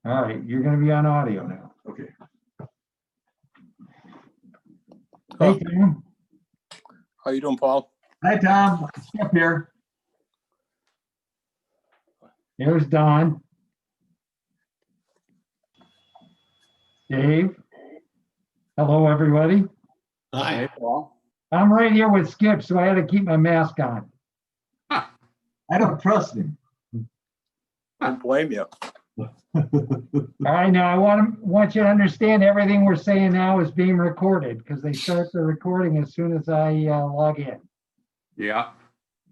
All right, you're gonna be on audio now. Okay. Hey, Tom. How you doing, Paul? Hi, Tom. Skip here. There's Don. Dave. Hello, everybody. Hey, Paul. I'm right here with Skip, so I had to keep my mask on. I don't trust him. Don't blame you. All right, now I want you to understand everything we're saying now is being recorded because they start the recording as soon as I log in. Yeah.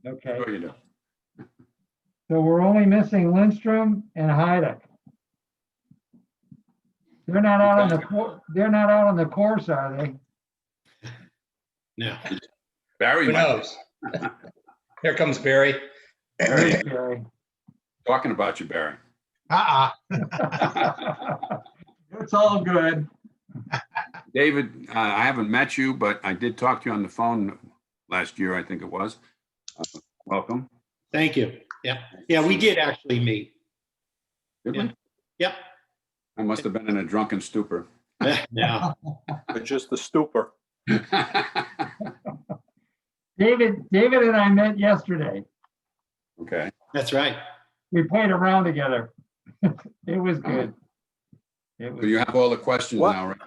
Okay. Sure you do. So we're only missing Lindstrom and Heideck. They're not out on the they're not out on the course, are they? No. Barry Who might knows? Here comes Barry. There's Barry. be talking about you, Barry. It's all good. David, I haven't met you, but I did talk to you on the phone last year, I think it was. Welcome. Thank you. Yeah. Yeah, we did actually meet. Did Yeah. we? Yep. I must have been in a drunken stupor. Yeah. But just the stupor. David and I met yesterday. Okay. That's right. We played around together. It was good. It So was, you have all the questions What? now, right?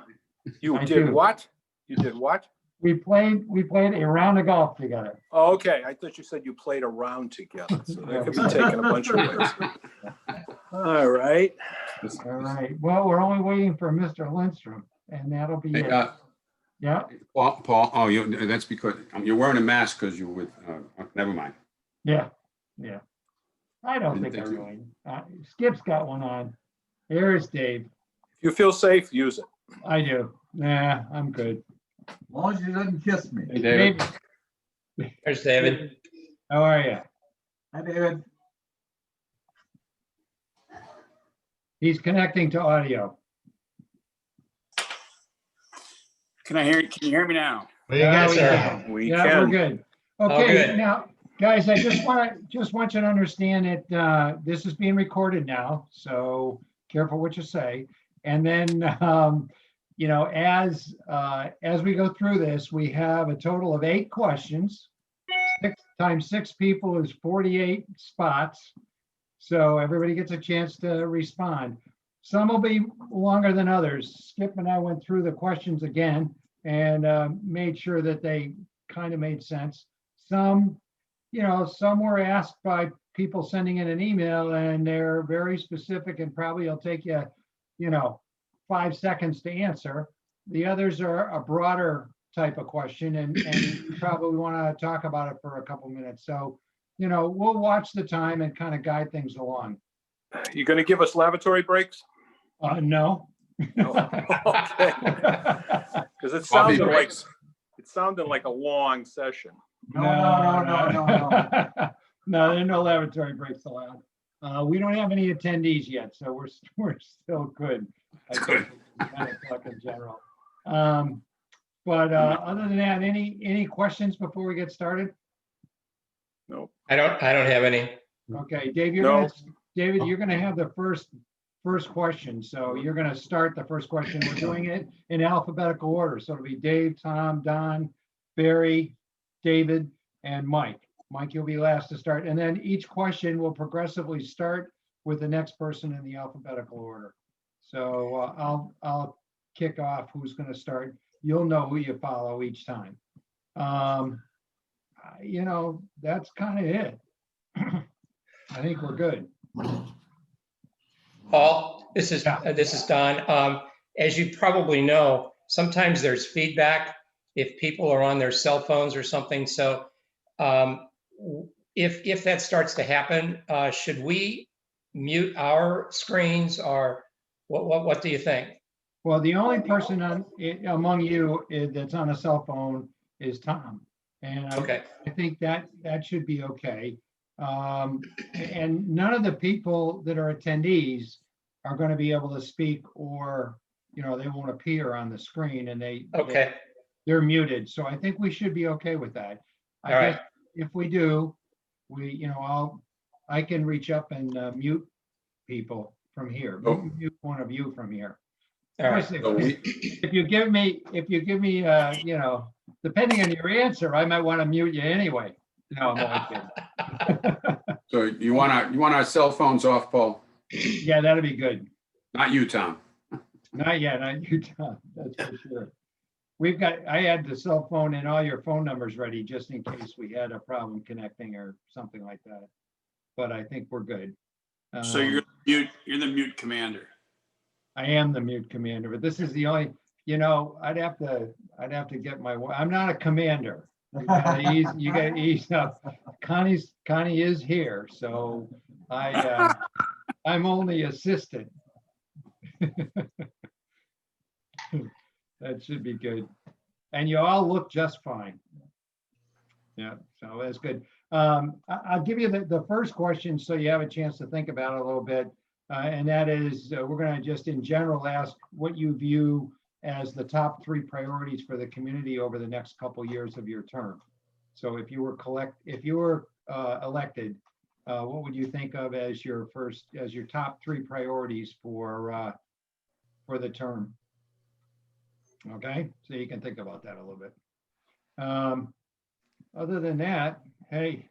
You I did do. what? You did what? we played a round of golf together. Oh, okay. I thought you said you played around together. So that could be taken a bunch of ways. All right. All right. Well, we're only waiting for Mr. Lindstrom, and that'll be Hey, it. Yeah. Paul, oh, that's because you're wearing a mask because you're with, never mind. Yeah. Yeah. I don't Didn't think I think you- really. Skip's got one on. Here's Dave. If you feel safe, use it. I do. Nah, I'm good. As long as you didn't kiss me. Hey, David. Maybe. There's David. How are you? Hi, David. He's connecting to audio. Can you hear me now? What do you got, we sir? can. We Yeah, we're can. good. Oh, Okay, good. now, guys, I just want you to understand that this is being recorded now, so careful what you say. And then, as we go through this, we have a total of 8 questions. 6 times 6 people is 48 spots. So everybody gets a chance to respond. Some will be longer than others. Skip and I went through the questions again and made sure that they kind of made sense. Some were asked by people sending in an email and they're very specific and probably it'll take you, 5 seconds to answer. The others are a broader type of question and you probably want to talk about it for a couple minutes. So, we'll watch the time and kind of guide things along. You going to give us lavatory breaks? No. No. Okay. Because it Coffee sounded breaks. like a long session. No. No, there are no lavatory breaks allowed. We don't have any attendees yet, so we're still good. That's good. Kind of talk in general. But other than that, any questions before we get started? No. I don't have any. Okay, Dave, No. you're gonna have the first question. So you're gonna start the first question. We're doing it in alphabetical order. So it'll be Dave, Tom, Don, Barry, David, and Mike. Mike, you'll be last to start. And then each question will progressively start with the next person in the alphabetical order. So I'll kick off who's gonna start. You'll know who you follow each time. That's kind of it. I think we're good. Paul, this is Don. As you probably know, sometimes there's feedback if people are on their cell phones or something. So if that starts to happen, should we mute our screens or what do you think? Well, the only person among you that's on a cell phone is Tom. And Okay. I think that should be okay. And none of the people that are attendees are going to be able to speak or, they won't appear on the screen and Okay. they're muted. So I think we should be okay with that. I All guess right. if we do, I can reach up and mute people from here. Oh. Point of view from here. All right. If So we, if you give me, you know, depending on your answer, I might want to mute you anyway. No, I'm only kidding. so you want our cell phones off, Paul? Yeah, that'd be good. Not you, Tom. Not yet, not you, Tom, that's for sure. I had the cell phone and all your phone numbers ready just in case we had a problem connecting or something like that. But I think we're good. So you're the mute commander. I am the mute commander, but this is the only, you know, I'd have to get I'm not a commander. You gotta ease up. Connie is here, so I'm only assistant. That should be good. And you all look just fine. Yeah, so that's good. I'll give you the first question so you have a chance to think about it a little bit. And that is, we're going to just in general ask what you view as the top 3 priorities for the community over the next couple years of your term. So if you were elected, what would you think of as your top 3 priorities for the term? Okay, so you can think about that a little bit. Other than that, hey,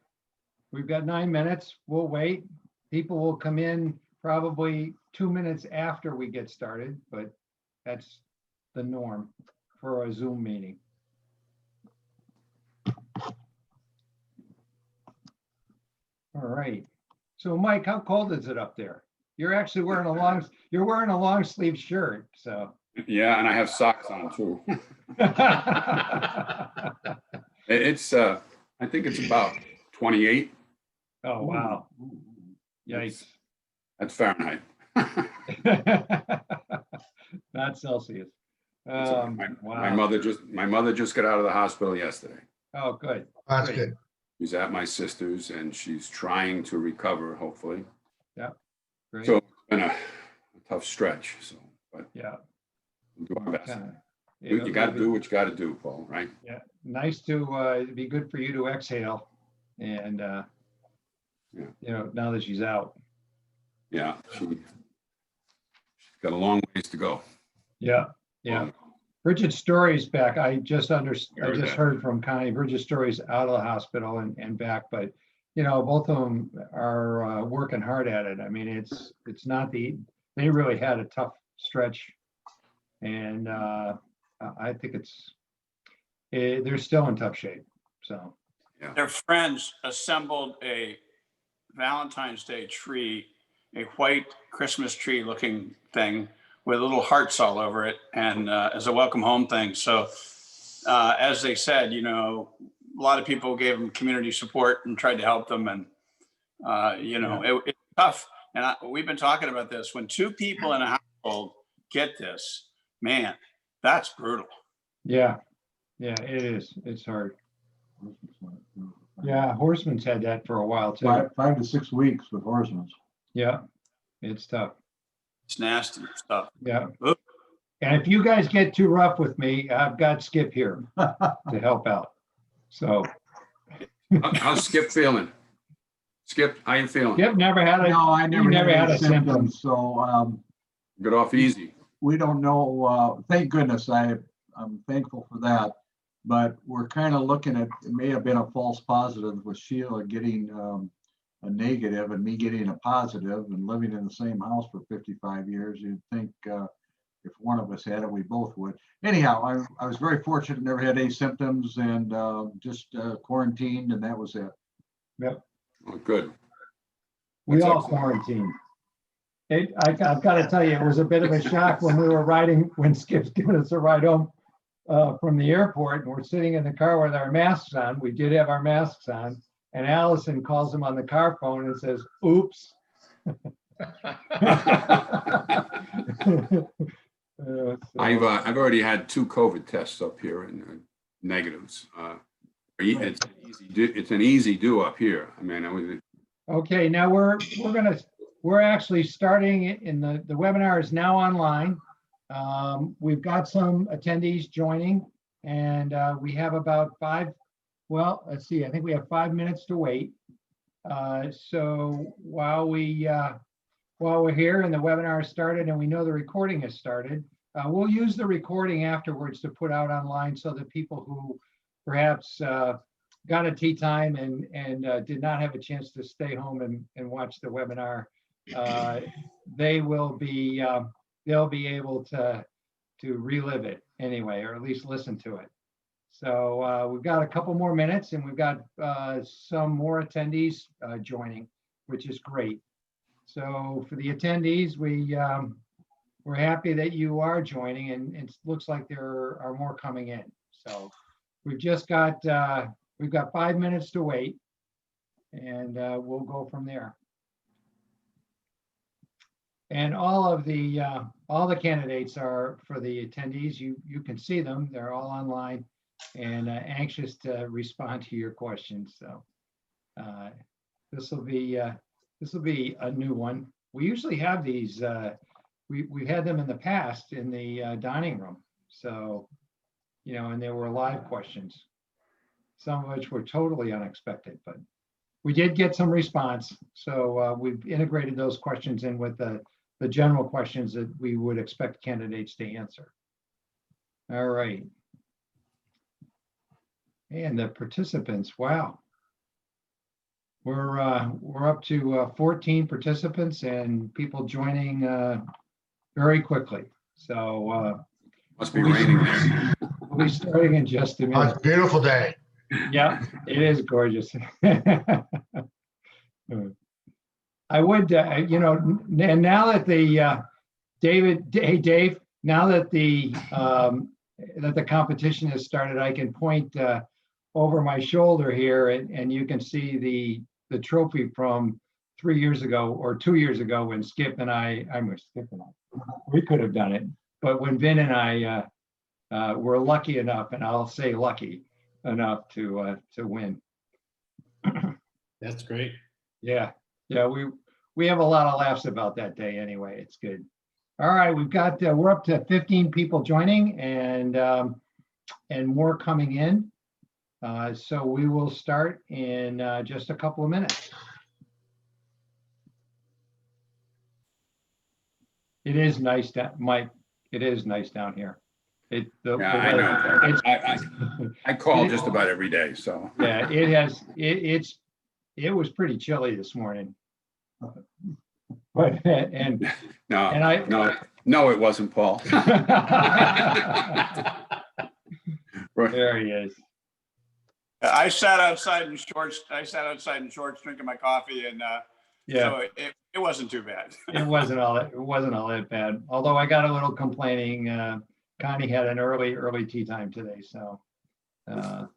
we've got 9 minutes. We'll wait. People will come in probably 2 minutes after we get started, but that's the norm for a Zoom meeting. All right. So Mike, how cold is it up there? You're actually wearing a long sleeve shirt, so. Yeah, and I have socks on too. It's I think it's about 28. Oh, wow. Yikes. That's Fahrenheit. Not Celsius. My Wow. mother just got out of the hospital yesterday. Oh, good. That's Great. good. She's at my sister's and she's trying to recover, hopefully. Great. So it's been a tough stretch. So, but Yeah. we'll do our best. kinda, You got to do what you got to do, Paul. Right? Yeah, nice to be good for you to exhale, and you know, now that she's out. Yeah. She's got a long ways to go. Yeah, yeah. Bridget Story's back. I just Heard that. heard from Connie. Bridget Story's out of the hospital and back, but you know, both of them are working hard at it. I mean, it's not they really had a tough stretch, and I think they're still in tough shape. So Their friends assembled a Valentine's Day tree, a white Christmas tree looking thing with little hearts all over it, and as a welcome home thing. So as they said, you know, a lot of people gave them community support and tried to help them. And, you know, it's tough. And we've been talking about this. When 2 people in a household get this, man, that's brutal. yeah, it is. It's hard. Yeah, Horseman's had that for a while too. 5 to 6 weeks with Horseman's. Yeah, it's tough. It's nasty stuff. Yeah. Oop. And if you guys get too rough with me, I've got Skip here to help out. So How's Skip feeling? Skip, how you feeling? Skip never had a, No, I never never had had any a symptom. symptoms, so Get off easy. we don't know. Thank goodness, I'm thankful for that. But we're kind of looking at, it may have been a false positive with Sheila getting a negative and me getting a positive, and living in the same house for 55 years. You'd think if one of us had it, we both would. Anyhow, I was very fortunate, never had any symptoms, and just quarantined, and that was it. Oh, good. We That's all excellent. quarantined. I've got to tell you, it was a bit of a shock when Skip's giving us a ride home from the airport, and we're sitting in the car with our masks on. We did have our masks on, and Allison calls him on the car phone and says, "Oops." I've already had 2 COVID tests up here and negatives. It's an easy do up here. I mean, Okay, now we're actually starting in the webinar is now online. We've got some attendees joining, and we have about 5. Well, let's see. I think we have 5 minutes to wait. So while we while we're here and the webinar started and we know the recording has started, we'll use the recording afterwards to put out online so that people who perhaps got a tea time and did not have a chance to stay home and watch the webinar, they'll be able to relive it anyway, or at least listen to it. So we've got a couple more minutes and we've got some more attendees joining, which is great. So for the attendees, we're happy that you are joining, and it looks like there are more coming in. So we've just got, we've got 5 minutes to wait, and we'll go from there. And all the candidates are, for the attendees, you can see them. They're all online and anxious to respond to your questions. So this will be a new one. We usually have these. We've had them in the past in the dining room. So, you know, and there were live questions, some of which were totally unexpected, but we did get some response. So we've integrated those questions in with the general questions that we would expect candidates to answer. All right. And the participants, wow. We're up to 14 participants and people joining very quickly. So Must be raining there. we'll be starting in just a Oh, minute. it's a beautiful day. Yeah, it is gorgeous. I would, you know, and now that the Dave, now that the competition has started, I can point over my shoulder here, and you can see the trophy from 3 years ago or 2 years ago when Skip and we could have done it, but when Vin and I were lucky enough, and I'll say lucky enough to win. That's great. Yeah, we have a lot of laughs about that day anyway. It's good. All right, we've got we're up to 15 people joining and more coming in. So we will start in just a couple of minutes. It is nice, Mike. It is nice down here. Yeah, I know. I call just about every day, so. Yeah, it was pretty chilly this morning. But No, it wasn't, Paul. there he is. I sat outside in shorts. Drinking my coffee, and Yeah, so it wasn't too bad. it wasn't all that bad. Although I got a little complaining. Connie had an early tea time today, so yeah.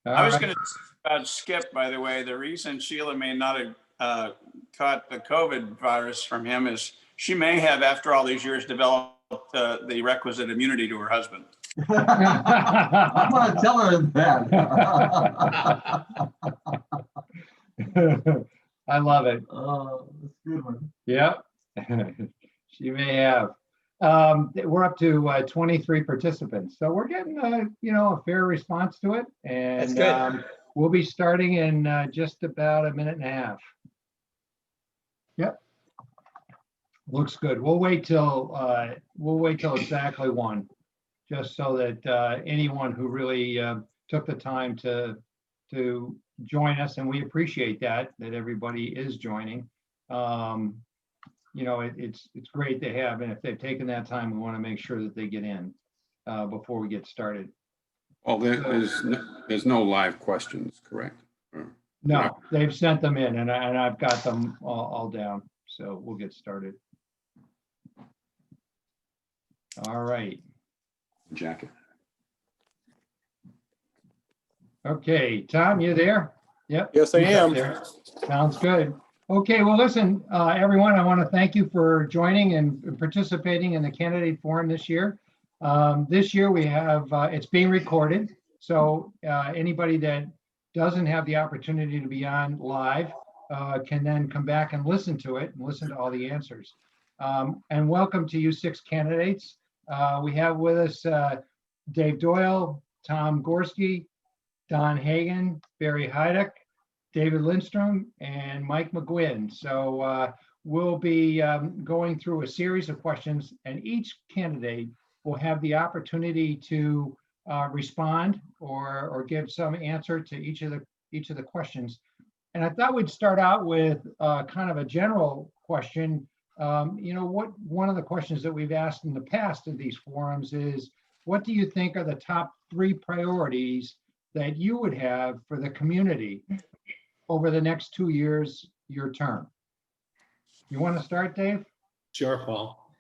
I was going to about Skip, by the way. The reason Sheila may not have caught the COVID virus from him is she may have, after all these years, developed the requisite immunity to her husband. I'm gonna tell her that. I love it. Oh, that's a good one. Yep. She may have. We're up to 23 participants, so we're getting a fair response to it, and That's good. we'll be starting in just about a minute and a half. Yep. Looks good. We'll wait till exactly 1, just so that anyone who really took the time to join us, and we appreciate that everybody is joining. It's great to have, and if they've taken that time, we want to make sure that they get in before we get started. Well, there's no live questions, correct? No, they've sent them in, and I've got them all down, so we'll get started. All right. Jacket. Okay, Tom, you there? Yep. Yes, I he's up am. there. Sounds good. Okay, well, listen, everyone, I want to thank you for joining and participating in the candidate forum this year. This year we have, it's being recorded. So anybody that doesn't have the opportunity to be on live can then come back and listen to it and listen to all the answers. And welcome to you 6 candidates. We have with us Dave Doyle, Tom Gorski, Don Hagan, Barry Heidick, David Lindstrom, and Mike McGuinn. So we'll be going through a series of questions, and each candidate will have the opportunity to respond or give some answer to each of the questions. And I thought we'd start out with kind of a general question. One of the questions that we've asked in the past of these forums is, what do you think are the top 3 priorities that you would have for the community over the next 2 years, your term? You want to start, Dave? Sure, Paul.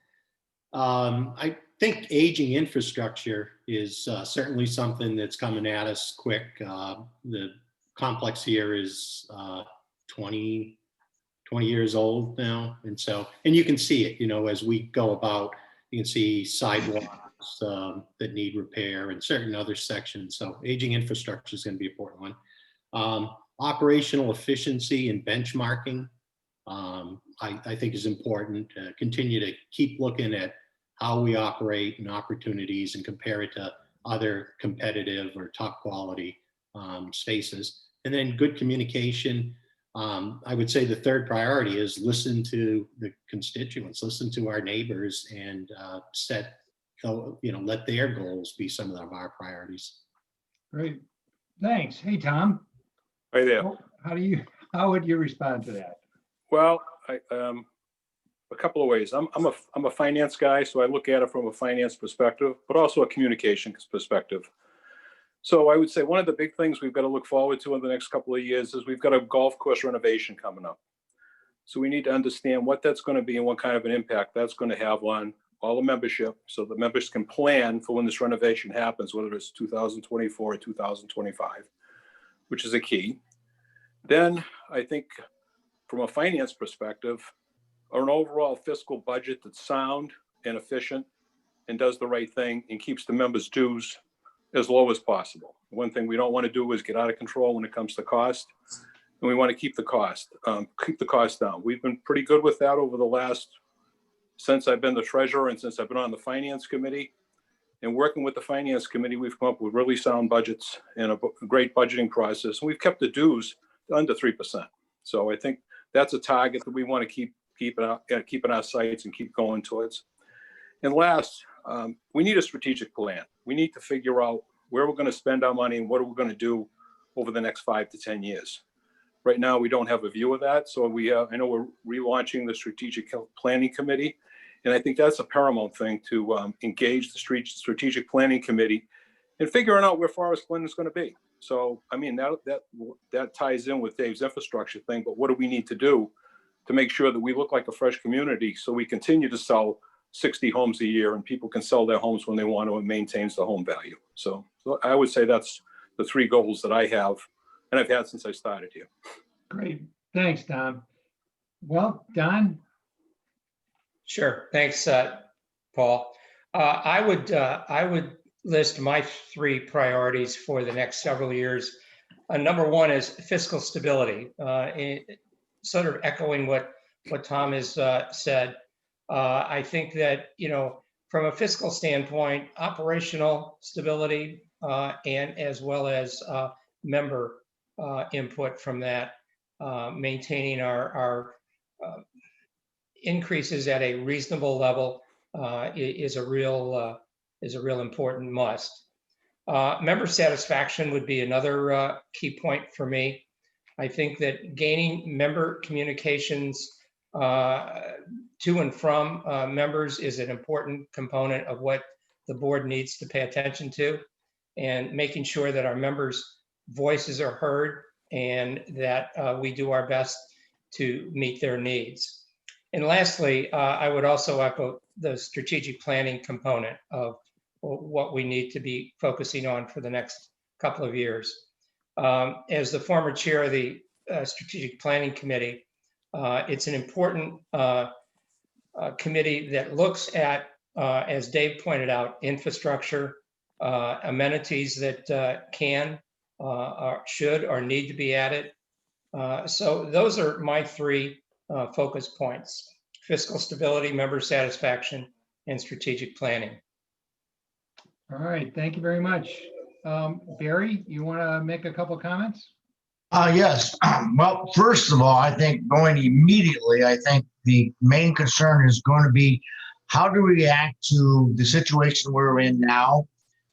I think aging infrastructure is certainly something that's coming at us quick. The complex here is 20 years old now. And you can see it, as we go about, you can see sidewalks that need repair and certain other sections. So aging infrastructure is going to be an important one. Operational efficiency and benchmarking, I think is important. Continue to keep looking at how we operate and opportunities and compare it to other competitive or top quality spaces. And then good communication. I would say the third priority is listen to the constituents, listen to our neighbors, and let their goals be some of our priorities. Great. Thanks. Hey, Tom. Right there. How would you respond to that? Well, a couple of ways. I'm a finance guy, so I look at it from a finance perspective, but also a communication perspective. So I would say one of the big things we've got to look forward to in the next couple of years is we've got a golf course renovation coming up. So we need to understand what that's going to be and what kind of an impact that's going to have on all the membership, so the members can plan for when this renovation happens, whether it's 2024 or 2025, which is a key. Then I think from a finance perspective, an overall fiscal budget that's sound and efficient and does the right thing and keeps the members' dues as low as possible. One thing we don't want to do is get out of control when it comes to cost, and we want to keep the cost down. We've been pretty good with that over the last, since I've been the treasurer and since I've been on the finance committee. And working with the finance committee, we've come up with really sound budgets and a great budgeting process. And we've kept the dues under 3%. So I think that's a target that we want to keep in our sights and keep going towards. And last, we need a strategic plan. We need to figure out where we're going to spend our money and what are we going to do over the next 5 to 10 years. Right now, we don't have a view of that. So I know we're relaunching the strategic planning committee. And I think that's a paramount thing to engage the strategic planning committee and figuring out where Forest Glen is going to be. So, I mean, that ties in with Dave's infrastructure thing, but what do we need to do to make sure that we look like a fresh community so we continue to sell 60 homes a year and people can sell their homes when they want to and maintains the home value. So I would say that's the 3 goals that I have and I've had since I started here. Great. Thanks, Tom. Well, Don? Sure. Thanks, Paul. I would list my 3 priorities for the next several years. Number 1 is fiscal stability. Sort of echoing what Tom has said. I think that, from a fiscal standpoint, operational stability and as well as member input from that, maintaining our increases at a reasonable level is a real important must. Member satisfaction would be another key point for me. I think that gaining member communications to and from members is an important component of what the board needs to pay attention to, and making sure that our members' voices are heard and that we do our best to meet their needs. And lastly, I would also echo the strategic planning component of what we need to be focusing on for the next couple of years. As the former chair of the Strategic Planning Committee, it's an important committee that looks at, as Dave pointed out, infrastructure, amenities that can, or should, or need to be added. So those are my 3 focus points: fiscal stability, member satisfaction, and strategic planning. All right. Thank you very much. Barry, you want to make a couple comments? Yes. Well, first of all, I think going immediately, I think the main concern is going to be how do we react to the situation we're in now?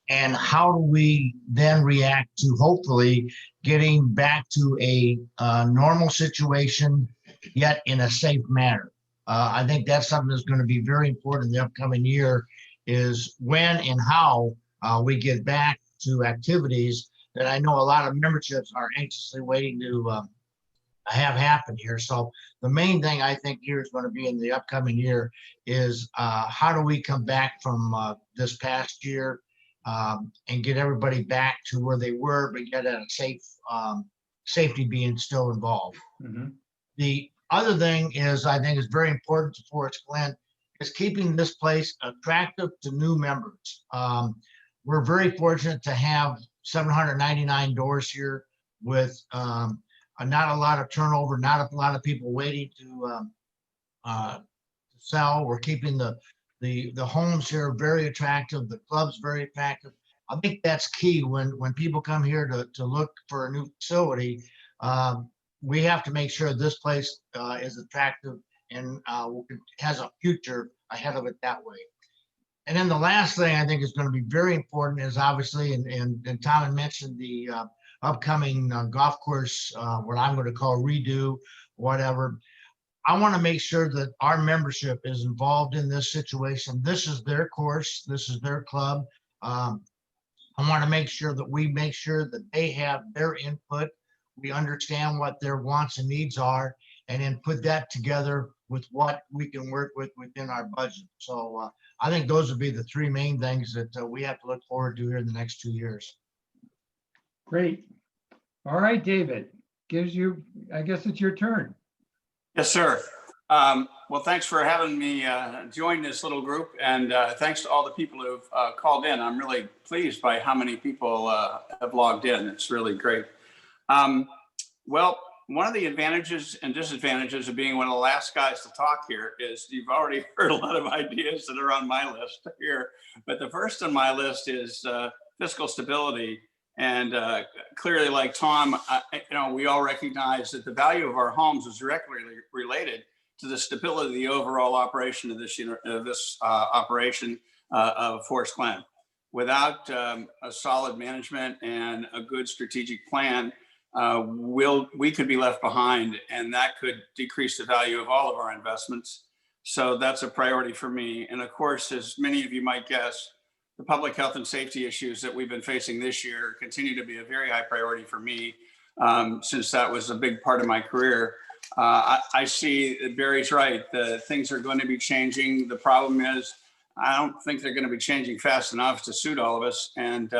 And how do we then react to hopefully getting back to a normal situation, yet in a safe manner? I think that's something that's going to be very important in the upcoming year is when and how we get back to activities that I know a lot of memberships are anxiously waiting to have happen here. So the main thing I think here is going to be in the upcoming year is how do we come back from this past year and get everybody back to where they were, but yet at a safe safety being still involved. Mhm. The other thing is I think is very important to Forest Glen is keeping this place attractive to new members. We're very fortunate to have 799 doors here with not a lot of turnover, not a lot of people waiting to sell. We're keeping the homes here very attractive, the clubs very attractive. I think that's key when people come here to look for a new facility. We have to make sure this place is attractive and has a future ahead of it that way. And then the last thing I think is going to be very important is obviously, and Tom had mentioned the upcoming golf course, what I'm going to call redo, whatever. I want to make sure that our membership is involved in this situation. This is their course. This is their club. I want to make sure that they have their input. We understand what their wants and needs are, and then put that together with what we can work with within our budget. So I think those would be the three main things that we have to look forward to here in the next 2 years. Great. All right, David, I guess it's your turn. Yes, sir. Well, thanks for having me join this little group, and thanks to all the people who've called in. I'm really pleased by how many people have logged in. It's really great. Well, one of the advantages and disadvantages of being one of the last guys to talk here is you've already heard a lot of ideas that are on my list here. But the first on my list is fiscal stability. And clearly, like Tom, we all recognize that the value of our homes is directly related to the stability of the overall operation of this operation of Forest Glen. Without a solid management and a good strategic plan, we could be left behind, and that could decrease the value of all of our investments. So that's a priority for me. And of course, as many of you might guess, the public health and safety issues that we've been facing this year continue to be a very high priority for me, since that was a big part of my career. I see that Barry's right. Things are going to be changing. The problem is, I don't think they're going to be changing fast enough to suit all of us. And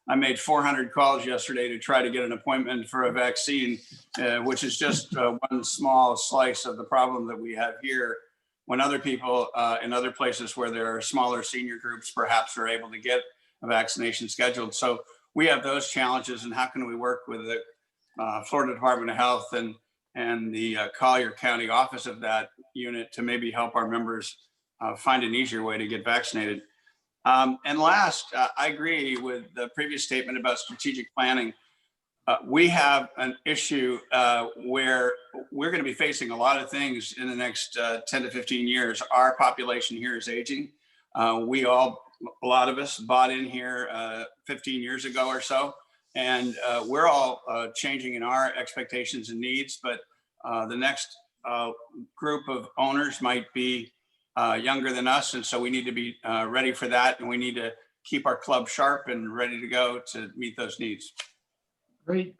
I made 400 calls yesterday to try to get an appointment for a vaccine, which is just one small slice of the problem that we have here. When other people in other places where there are smaller senior groups perhaps are able to get a vaccination scheduled. So we have those challenges, and how can we work with the Florida Department of Health and the Collier County office of that unit to maybe help our members find an easier way to get vaccinated. And last, I agree with the previous statement about strategic planning. We have an issue where we're going to be facing a lot of things in the next 10 to 15 years. Our population here is aging. A lot of us bought in here 15 years ago or so, and we're all changing in our expectations and needs, but the next group of owners might be younger than us, and so we need to be ready for that, and we need to keep our club sharp and ready to go to meet those needs. Great.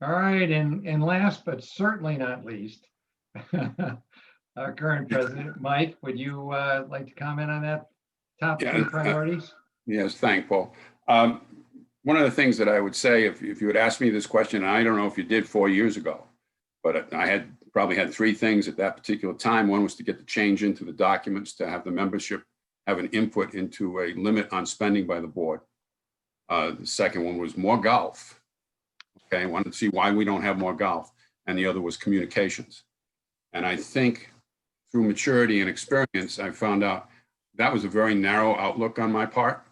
All right, and last but certainly not least, our current president, Mike, would you like to comment on that top three priorities? Yes, thank Paul. One of the things that I would say, if you had asked me this question, and I don't know if you did 4 years ago, but I probably had three things at that particular time. One was to get the change into the documents, to have the membership have an input into a limit on spending by the board. The second one was more golf. Okay, I wanted to see why we don't have more golf. And the other was communications. And I think through maturity and experience, I found out that was a very narrow outlook on my part.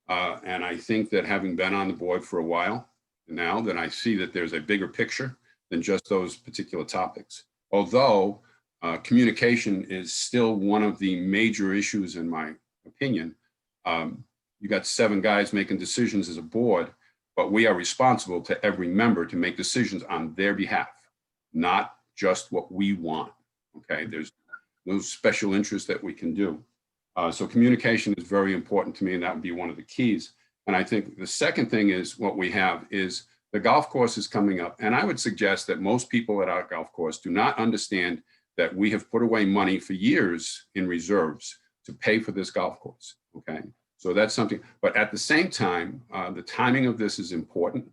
And I think that having been on the board for a while, now that I see that there's a bigger picture than just those particular topics. Although communication is still one of the major issues in my opinion. You got 7 guys making decisions as a board, but we are responsible to every member to make decisions on their behalf, not just what we want. Okay, there's no special interest that we can do. So communication is very important to me, and that would be one of the keys. And I think the second thing is what we have is the golf course is coming up. And I would suggest that most people at our golf course do not understand that we have put away money for years in reserves to pay for this golf course. Okay, so that's something. But at the same time, the timing of this is important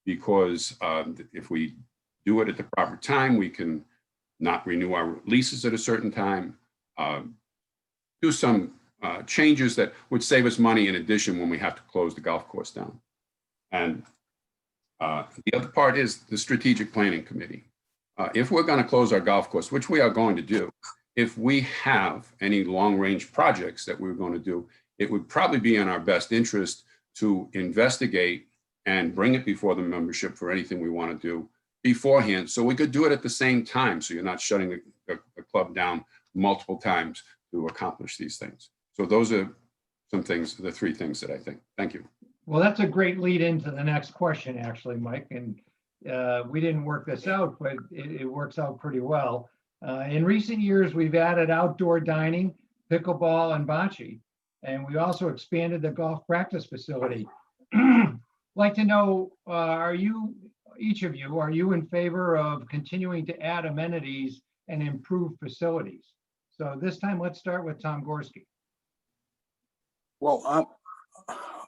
because if we do it at the proper time, we can not renew our leases at a certain time, do some changes that would save us money in addition when we have to close the golf course down. And the other part is the strategic planning committee. If we're going to close our golf course, which we are going to do, if we have any long-range projects that we're going to do, it would probably be in our best interest to investigate and bring it before the membership for anything we want to do beforehand, so we could do it at the same time, so you're not shutting the club down multiple times to accomplish these things. So those are some things, the 3 things that I think. Thank you. Well, that's a great lead into the next question, actually, Mike. And we didn't work this out, but it works out pretty well. In recent years, we've added outdoor dining, pickleball, and bocce. And we also expanded the golf practice facility. Like to know, each of you, are you in favor of continuing to add amenities and improve facilities? So this time, let's start with Tom Gorski. Well,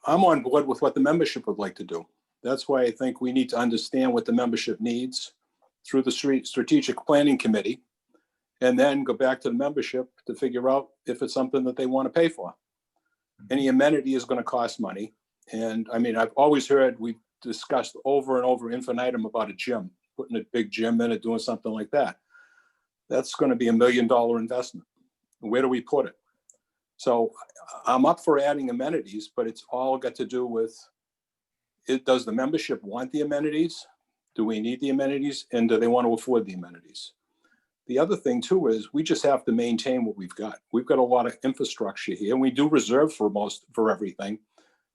I'm on board with what the membership would like to do. That's why I think we need to understand what the membership needs through the strategic planning committee, and then go back to the membership to figure out if it's something that they want to pay for. Any amenity is going to cost money. And I mean, I've always heard, we've discussed over and over infinitum about a gym, putting a big gym in it, doing something like that. That's going to be $1 million investment. Where do we put it? So I'm up for adding amenities, but it's all got to do with, does the membership want the amenities? Do we need the amenities? And do they want to afford the amenities? The other thing too is we just have to maintain what we've got. We've got a lot of infrastructure here, and we do reserve for everything.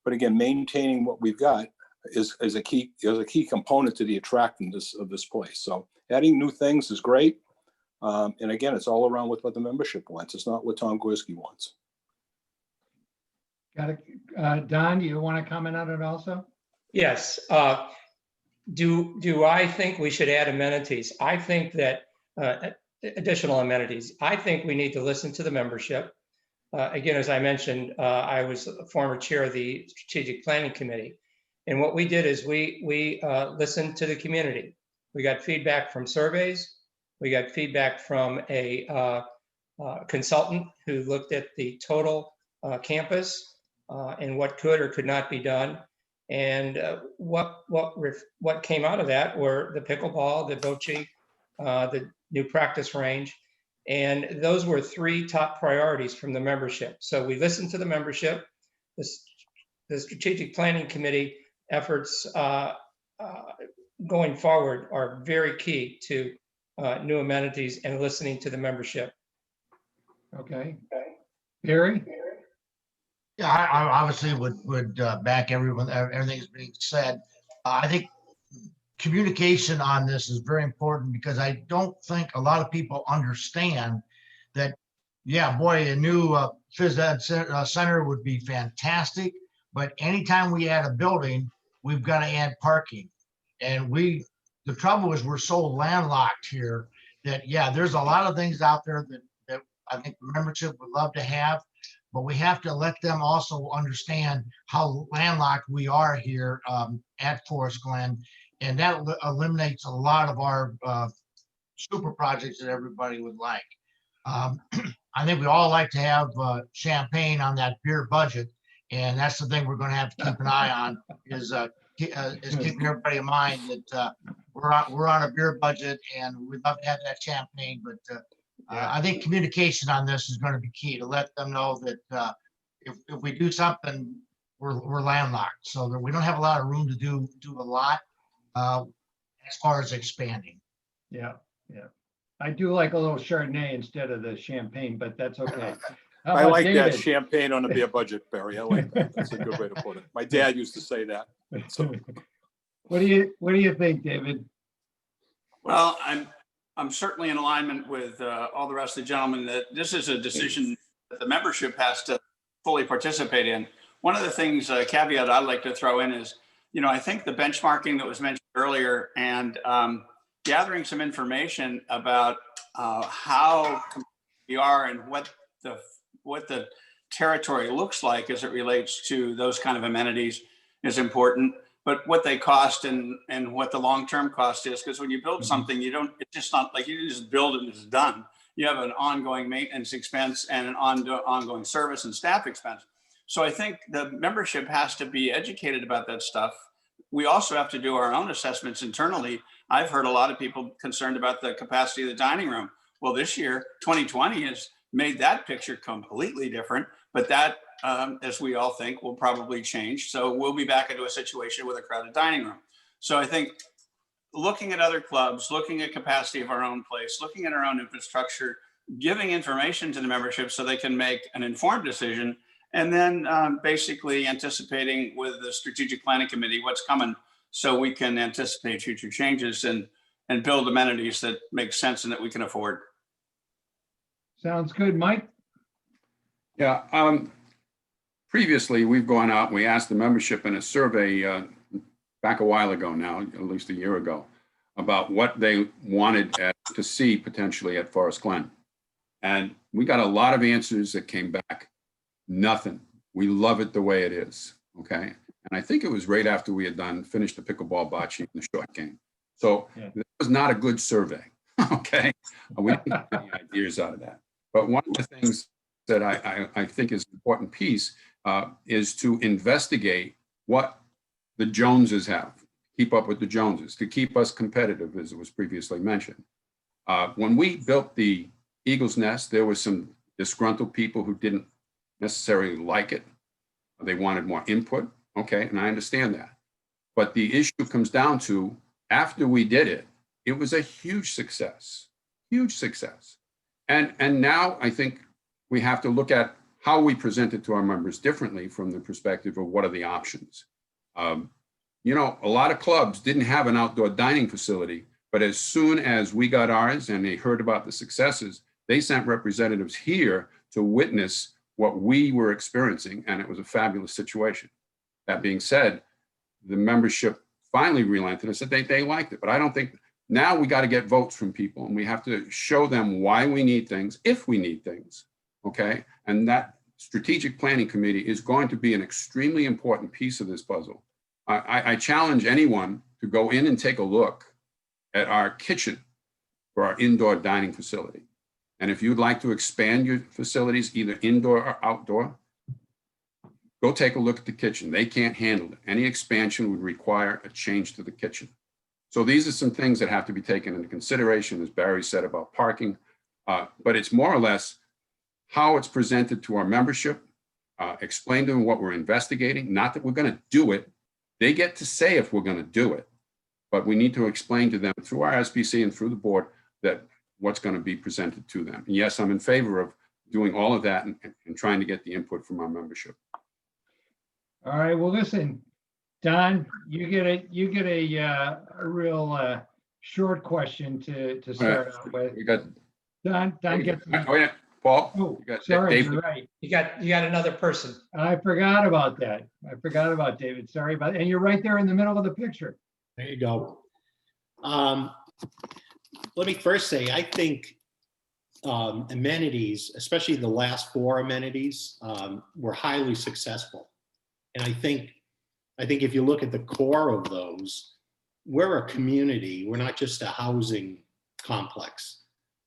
But again, maintaining what we've got is a key component to the attractiveness of this place. So adding new things is great. And again, it's all around with what the membership wants. It's not what Tom Gorski wants. Got it. Don, do you want to comment on it also? Yes. Do I think we should add amenities? I think that additional amenities. I think we need to listen to the membership. Again, as I mentioned, I was a former chair of the Strategic Planning Committee. And what we did is we listened to the community. We got feedback from surveys. We got feedback from a consultant who looked at the total campus and what could or could not be done. And what came out of that were the pickleball, the bocce, the new practice range. And those were 3 top priorities from the membership. So we listened to the membership. The Strategic Planning Committee efforts going forward are very key to new amenities and listening to the membership. Okay. Barry? Yeah, I obviously would back everything that's being said. I think communication on this is very important because I don't think a lot of people understand that, yeah, boy, a new phys ed center would be fantastic, but anytime we add a building, we've got to add parking. And the trouble is we're so landlocked here that, yeah, there's a lot of things out there that I think the membership would love to have, but we have to let them also understand how landlocked we are here at Forest Glen. And that eliminates a lot of our super projects that everybody would like. I think we all like to have champagne on that beer budget. And that's the thing we're going to have to keep an eye on is keeping everybody in mind that we're on a beer budget and we'd love to have that champagne. But I think communication on this is going to be key to let them know that if we do something we're landlocked, so that we don't have a lot of room to do a lot as far as expanding. Yeah, yeah. I do like a little Chardonnay instead of the champagne, but that's okay. How I about like that David? champagne on a beer budget, Barry. I like that. That's a good way to put it. My dad used to say that. So, What do you think, David? Well, I'm certainly in alignment with all the rest of the gentlemen that this is a decision that the membership has to fully participate in. One of the things, caveat I'd like to throw in is, I think the benchmarking that was mentioned earlier and gathering some information about how we are and what the territory looks like as it relates to those kind of amenities is important. But what they cost and what the long-term cost is, because when you build something, it's just not like you just build it and it's done. You have an ongoing maintenance expense and an ongoing service and staff expense. So I think the membership has to be educated about that stuff. We also have to do our own assessments internally. I've heard a lot of people concerned about the capacity of the dining room. Well, this year, 2020 has made that picture completely different, but that, as we all think, will probably change. So we'll be back into a situation with a crowded dining room. So I think looking at other clubs, looking at capacity of our own place, looking at our own infrastructure, giving information to the membership so they can make an informed decision, and then basically anticipating with the strategic planning committee what's coming so we can anticipate future changes and build amenities that make sense and that we can afford. Sounds good, Mike? Yeah, previously, we've gone out, we asked the membership in a survey back a while ago now, at least a year ago, about what they wanted to see potentially at Forest Glen. And we got a lot of answers that came back. Nothing. We love it the way it is, okay? And I think it was right after we had finished the pickleball bocce and the short game. So That was not a good survey, okay? We didn't get any ideas out of that. But one of the things that I think is an important piece is to investigate what the Joneses have, keep up with the Joneses, to keep us competitive, as it was previously mentioned. When we built the Eagle's Nest, there were some disgruntled people who didn't necessarily like it. They wanted more input, okay, and I understand that. But the issue comes down to, after we did it, it was a huge success, huge success. And now I think we have to look at how we present it to our members differently from the perspective of what are the options. A lot of clubs didn't have an outdoor dining facility, but as soon as we got ours and they heard about the successes, they sent representatives here to witness what we were experiencing, and it was a fabulous situation. That being said, the membership finally relented and said they liked it, but I don't think, now we got to get votes from people and we have to show them why we need things, if we need things, okay? And that strategic planning committee is going to be an extremely important piece of this puzzle. I challenge anyone to go in and take a look at our kitchen for our indoor dining facility. And if you'd like to expand your facilities, either indoor or outdoor, go take a look at the kitchen. They can't handle it. Any expansion would require a change to the kitchen. So these are some things that have to be taken into consideration, as Barry said about parking, but it's more or less how it's presented to our membership, explain to them what we're investigating, not that we're going to do it. They get to say if we're going to do it, but we need to explain to them through our SBC and through the board that what's going to be presented to them. And yes, I'm in favor of doing all of that and trying to get the input from our membership. All right, well, listen, Don, you get a real short question to start out with. We got Don gets. wait, Paul. Oh, you got sorry, David. you're right. You got another person. I forgot about that. I forgot about David. Sorry about it. And you're right there in the middle of the picture. There you go. Let me first say, I think amenities, especially the last 4 amenities, were highly successful. And I think if you look at the core of those, we're a community. We're not just a housing complex.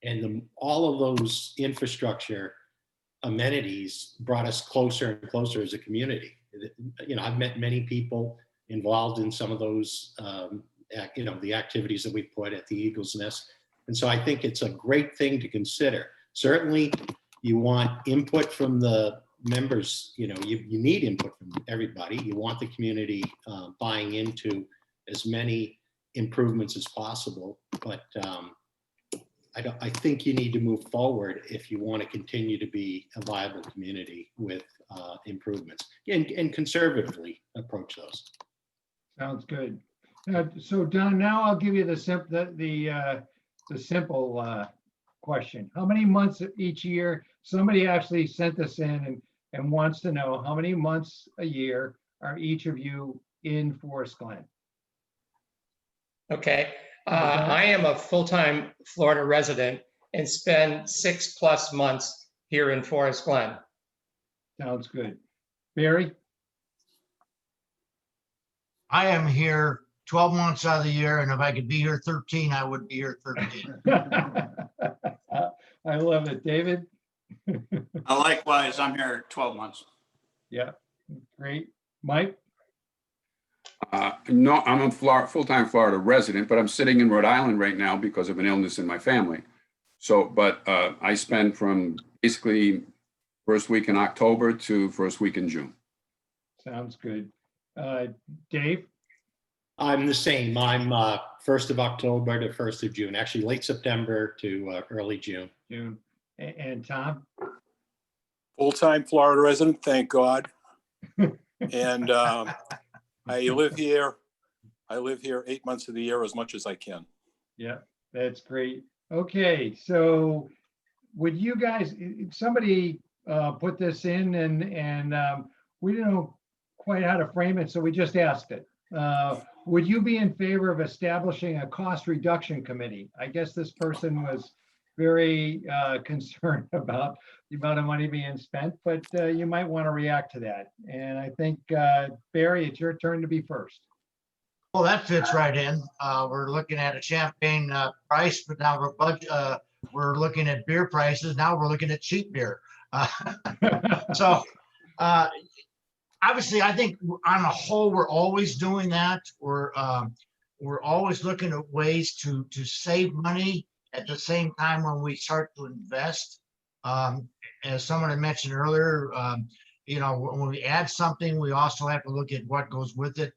And all of those infrastructure amenities brought us closer and closer as a community. I've met many people involved in some of those, the activities that we put at the Eagle's Nest. And so I think it's a great thing to consider. Certainly, you want input from the members, you need input from everybody. You want the community buying into as many improvements as possible, but I think you need to move forward if you want to continue to be a viable community with improvements and conservatively approach those. Sounds good. So Don, now I'll give you the simple question. How many months each year? Somebody actually sent this in and wants to know how many months a year are each of you in Forest Glen? Okay. I am a full-time Florida resident and spend 6+ months here in Forest Glen. Sounds good. Barry? I am here 12 months out of the year, and if I could be here 13, I would be here 13. I love it. David? Likewise, I'm here 12 months. Yeah, great. Mike? No, I'm a full-time Florida resident, but I'm sitting in Rhode Island right now because of an illness in my family. So, but I spend from basically first week in October to first week in June. Sounds good. Dave? I'm the same. I'm 1st of October to 1st of June, actually late September to early June. June. And Tom? Full-time Florida resident, thank God. And I live here 8 months of the year as much as I can. Yeah, that's great. Okay, so would you guys, somebody put this in and we didn't know quite how to frame it, so we just asked it. Would you be in favor of establishing a cost reduction committee? I guess this person was very concerned about the amount of money being spent, but you might want to react to that. And I think, Barry, it's your turn to be first. Well, that fits right in. We're looking at a champagne price, but now we're looking at beer prices. Now we're looking at cheap beer. So obviously, I think on the whole, we're always doing that. We're always looking at ways to save money at the same time when we start to invest. As someone had mentioned earlier, when we add something, we also have to look at what goes with it.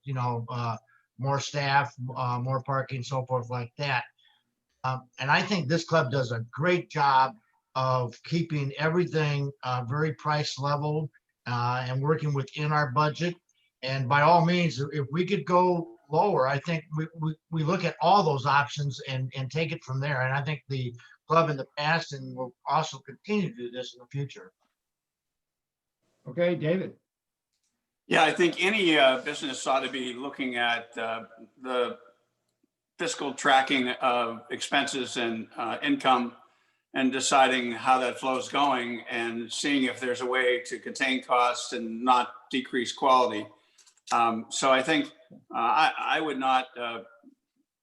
More staff, more parking, so forth like that. And I think this club does a great job of keeping everything very price level and working within our budget. And by all means, if we could go lower, I think we look at all those options and take it from there. And I think the club in the past and will also continue to do this in the future. Okay, David. Yeah, I think any business ought to be looking at the fiscal tracking of expenses and income and deciding how that flow is going and seeing if there's a way to contain costs and not decrease quality. So I think I would not,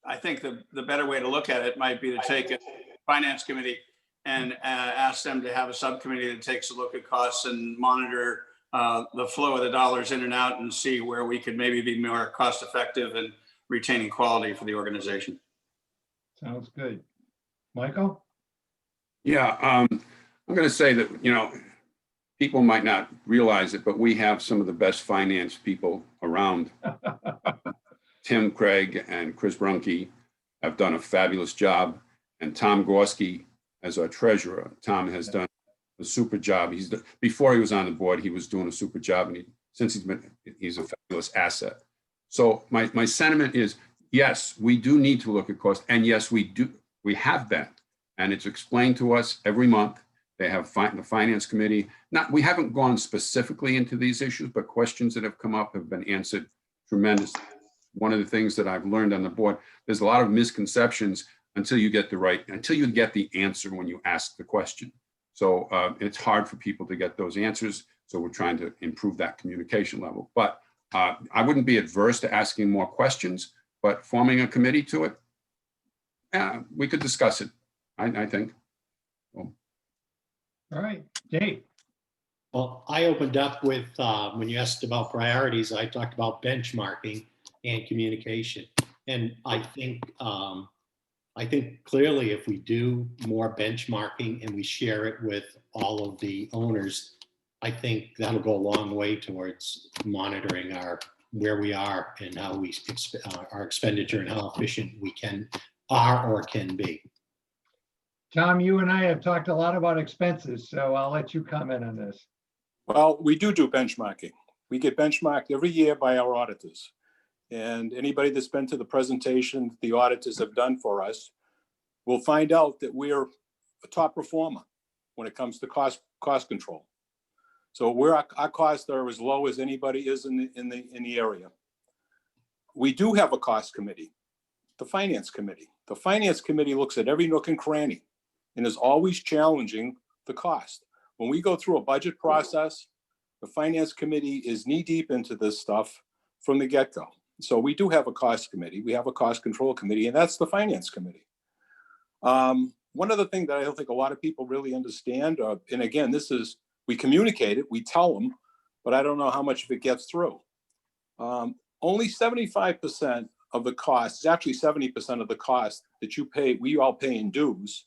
I think the better way to look at it might be to take a finance committee and ask them to have a subcommittee that takes a look at costs and monitor the flow of the dollars in and out and see where we could maybe be more cost effective and retaining quality for the organization. Sounds good. Michael? Yeah, I'm going to say that, people might not realize it, but we have some of the best finance people around. Tim Craig and Chris Brunke have done a fabulous job, and Tom Gorski as our treasurer. Tom has done a super job. Before he was on the board, he was doing a super job, and he's a fabulous asset. So my sentiment is, yes, we do need to look at cost, and yes, we have been, and it's explained to us every month. They have the finance committee. We haven't gone specifically into these issues, but questions that have come up have been answered tremendously. One of the things that I've learned on the board, there's a lot of misconceptions until you get the answer when you ask the question. So it's hard for people to get those answers. So we're trying to improve that communication level. But I wouldn't be adverse to asking more questions, but forming a committee to it, we could discuss it, I think. All right, Dave. Well, I opened up with, when you asked about priorities, I talked about benchmarking and communication. And I think clearly if we do more benchmarking and we share it with all of the owners, I think that'll go a long way towards monitoring where we are and how our expenditure and how efficient we are or can be. Tom, you and I have talked a lot about expenses, so I'll let you comment on this. Well, we do benchmarking. We get benchmarked every year by our auditors. And anybody that's been to the presentation the auditors have done for us will find out that we're a top performer when it comes to cost control. So our costs are as low as anybody is in the area. We do have a cost committee, the finance committee. The finance committee looks at every nook and cranny and is always challenging the cost. When we go through a budget process, the finance committee is knee deep into this stuff from the get-go. So we do have a cost committee. We have a cost control committee, and that's the finance committee. One other thing that I don't think a lot of people really understand, and again, we communicate it, we tell them, but I don't know how much of it gets through. Only 75% of the cost, actually 70% of the cost that you pay, we all pay in dues,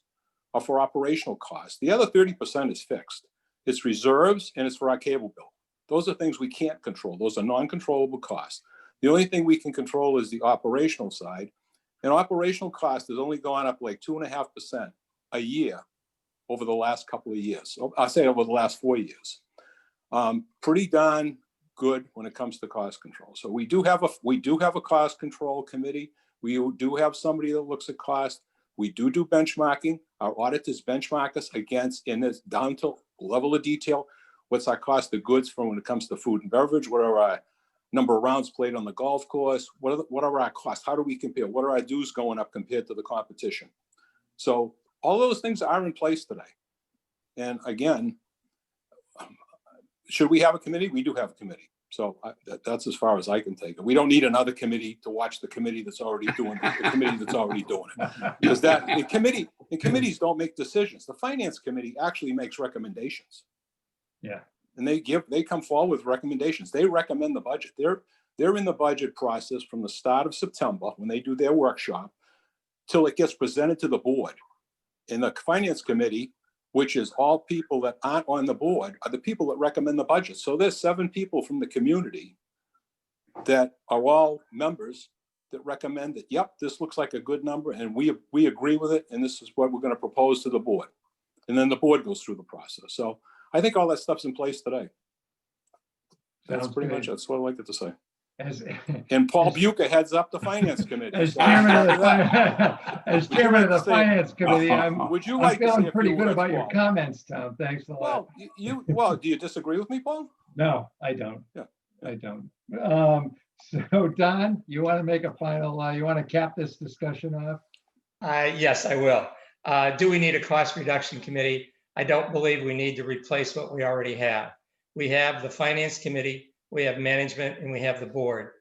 are for operational costs. The other 30% is fixed. It's reserves and it's for our cable bill. Those are things we can't control. Those are non-controllable costs. The only thing we can control is the operational side. And operational cost has only gone up like 2.5% a year over the last couple of years. I'll say over the last 4 years. Pretty darn good when it comes to cost control. So we do have a cost control committee. We do have somebody that looks at cost. We do benchmarking. Our auditors benchmark us against, in this down to level of detail, what's our cost of goods from when it comes to food and beverage, what are our number of rounds played on the golf course, what are our costs, how do we compare, what are our dues going up compared to the competition? So all those things are in place today. And again, should we have a committee? We do have a committee. So that's as far as I can take it. We don't need another committee to watch the committee that's already doing the committee that's already doing it. Because the committees don't make decisions. The finance committee actually makes recommendations. Yeah. And they come forward with recommendations. They recommend the budget. They're in the budget process from the start of September when they do their workshop till it gets presented to the board. And the finance committee, which is all people that aren't on the board, are the people that recommend the budget. So there's 7 people from the community that are all members that recommend that, yep, this looks like a good number and we agree with it. And this is what we're going to propose to the board. And then the board goes through the process. So I think all that stuff's in place today. That's Sounds pretty good. much, that's what I like to say. As, And Paul Buca heads up the finance committee. as So chairman of after the, as Would you chairman like of the to say- finance committee, would you I'm like to say feeling a pretty few good words, about your Paul? comments, Tom. Thanks a lot. Well, do you disagree with me, Paul? No, I don't. Yeah. I don't. So Don, you want to make a final, you want to cap this discussion off? Yes, I will. Do we need a cost reduction committee? I don't believe we need to replace what we already have. We have the finance committee, we have management, and we have the board.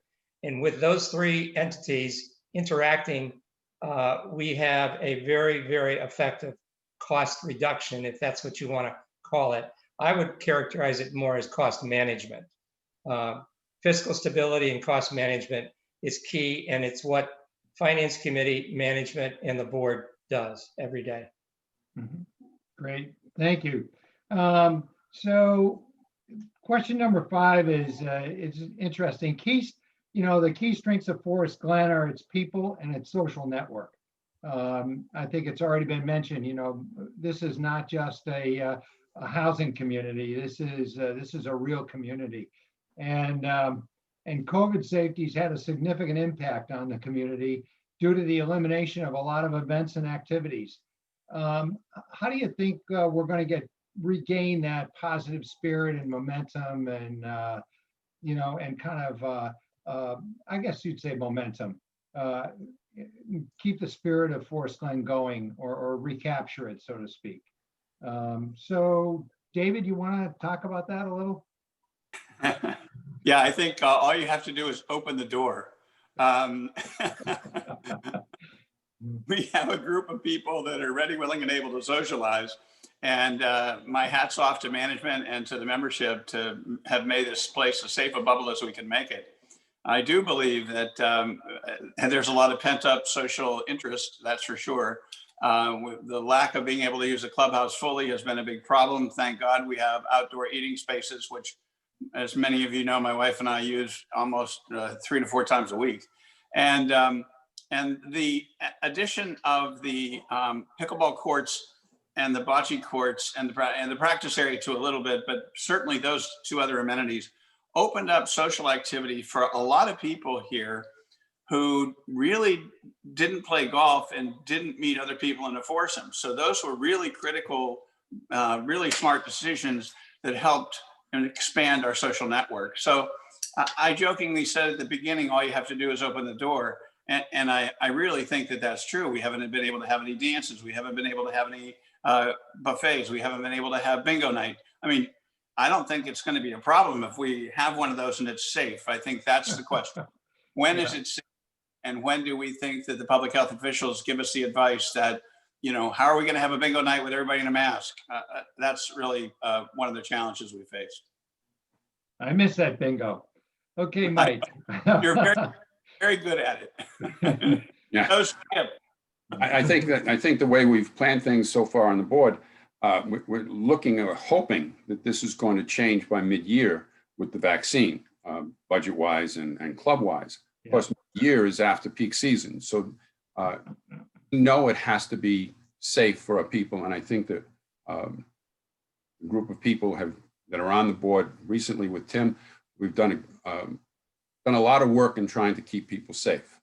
And with those 3 entities interacting, we have a very, very effective cost reduction, if that's what you want to call it. I would characterize it more as cost management. Fiscal stability and cost management is key, and it's what finance committee, management, and the board does every day. Mhm. Great, thank you. So question number 5 is it's interesting. The key strengths of Forest Glen are its people and its social network. I think it's already been mentioned, this is not just a housing community. This is a real community. And COVID safety's had a significant impact on the community due to the elimination of a lot of events and activities. How do you think we're going to regain that positive spirit and momentum and, and kind of, I guess you'd say momentum, keep the spirit of Forest Glen going or recapture it, so to speak. So David, you want to talk about that a little? Yeah, I think all you have to do is open the door. We have a group of people that are ready, willing, and able to socialize. And my hat's off to management and to the membership to have made this place as safe a bubble as we can make it. I do believe that and there's a lot of pent up social interest, that's for sure. With the lack of being able to use the clubhouse fully has been a big problem. Thank God we have outdoor eating spaces, which, as many of you know, my wife and I use almost 3 to 4 times a week. And the addition of the pickleball courts and the bocce courts and the practice area to a little bit, but certainly those 2 other amenities opened up social activity for a lot of people here who really didn't play golf and didn't meet other people in a foursome. So those were really critical, really smart decisions that helped and expand our social network. So I jokingly said at the beginning, all you have to do is open the door. And I really think that that's true. We haven't been able to have any dances. We haven't been able to have any buffets. We haven't been able to have bingo night. I mean, I don't think it's going to be a problem if we have one of those and it's safe. I think that's the question. When is it safe? And when do we think that the public health officials give us the advice that, you know, how are we going to have a bingo night with everybody in a mask? That's really one of the challenges we face. I miss that bingo. Okay, Mike. You're very, very good at it. Yeah. Those, yeah. I think the way we've planned things so far on the board, we're looking or hoping that this is going to change by mid-year with the vaccine, budget-wise and club-wise. Of course, year is after peak season, so we know it has to be safe for our people, and I think that a group of people that are on the board recently with Tim, we've done a lot of work in trying to keep people safe.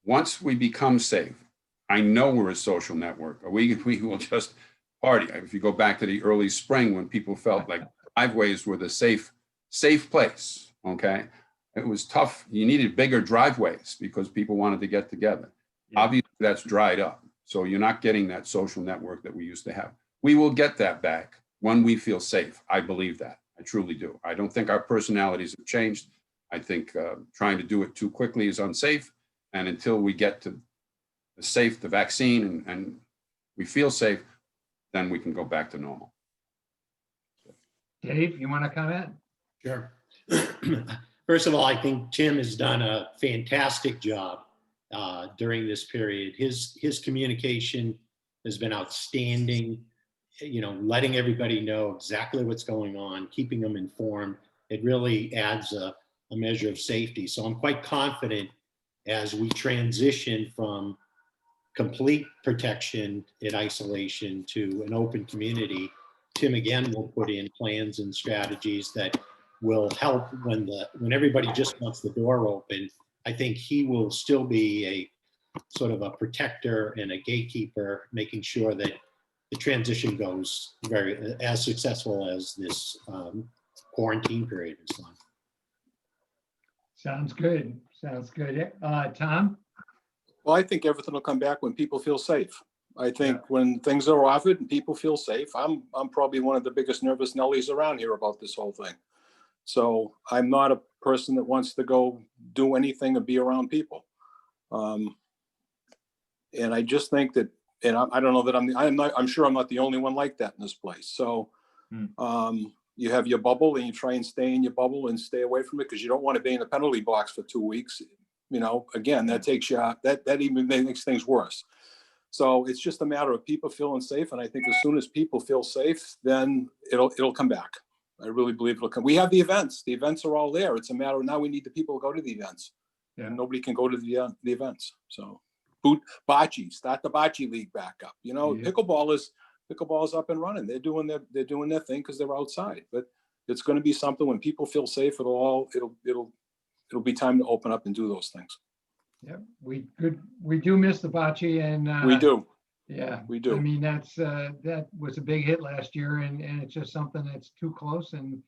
Once we become safe, I know we're a social network. We will just party. If you go back to the early spring when people felt like driveways were the safe place, okay? It was tough. You needed bigger driveways because people wanted to get together. Yeah. Obviously, that's dried up. So you're not getting that social network that we used to have. We will get that back when we feel safe. I believe that. I truly do. I don't think our personalities have changed. I think trying to do it too quickly is unsafe. And until we get to the vaccine and we feel safe, then we can go back to normal. Dave, you want to comment? Sure. First of all, I think Tim has done a fantastic job during this period. His communication has been outstanding. You know, letting everybody know exactly what's going on, keeping them informed. It really adds a measure of safety. So I'm quite confident as we transition from complete protection and isolation to an open community, Tim again will put in plans and strategies that will help when everybody just wants the door open. I think he will still be a sort of a protector and a gatekeeper, making sure that the transition goes as successful as this quarantine period is gone. Sounds good. Sounds good. Tom? Well, I think everything will come back when people feel safe. I think when things are offered and people feel safe, I'm probably one of the biggest nervous Nellies around here about this whole thing. So I'm not a person that wants to go do anything or be around people. And I just think that, and I don't know that I'm sure I'm not the only one like that in this place. So you have your bubble and you try and stay in your bubble and stay away from it because you don't want to be in the penalty box for 2 weeks. You know, again, that takes you out, that even makes things worse. So it's just a matter of people feeling safe. And I think as soon as people feel safe, then it'll come back. I really believe it'll come. We have the events. The events are all there. It's a matter of now we need the people to go to the events. Yeah. And nobody can go to the events. So bocce, start the bocce league back up. You know, yeah. Pickleball is up and running. They're doing their thing because they're outside. But it's going to be something when people feel safe. It'll be time to open up and do those things. Yeah, we do miss the bocce, and we do. Yeah, we do. I mean, that was a big hit last year, and it's just something that's too close and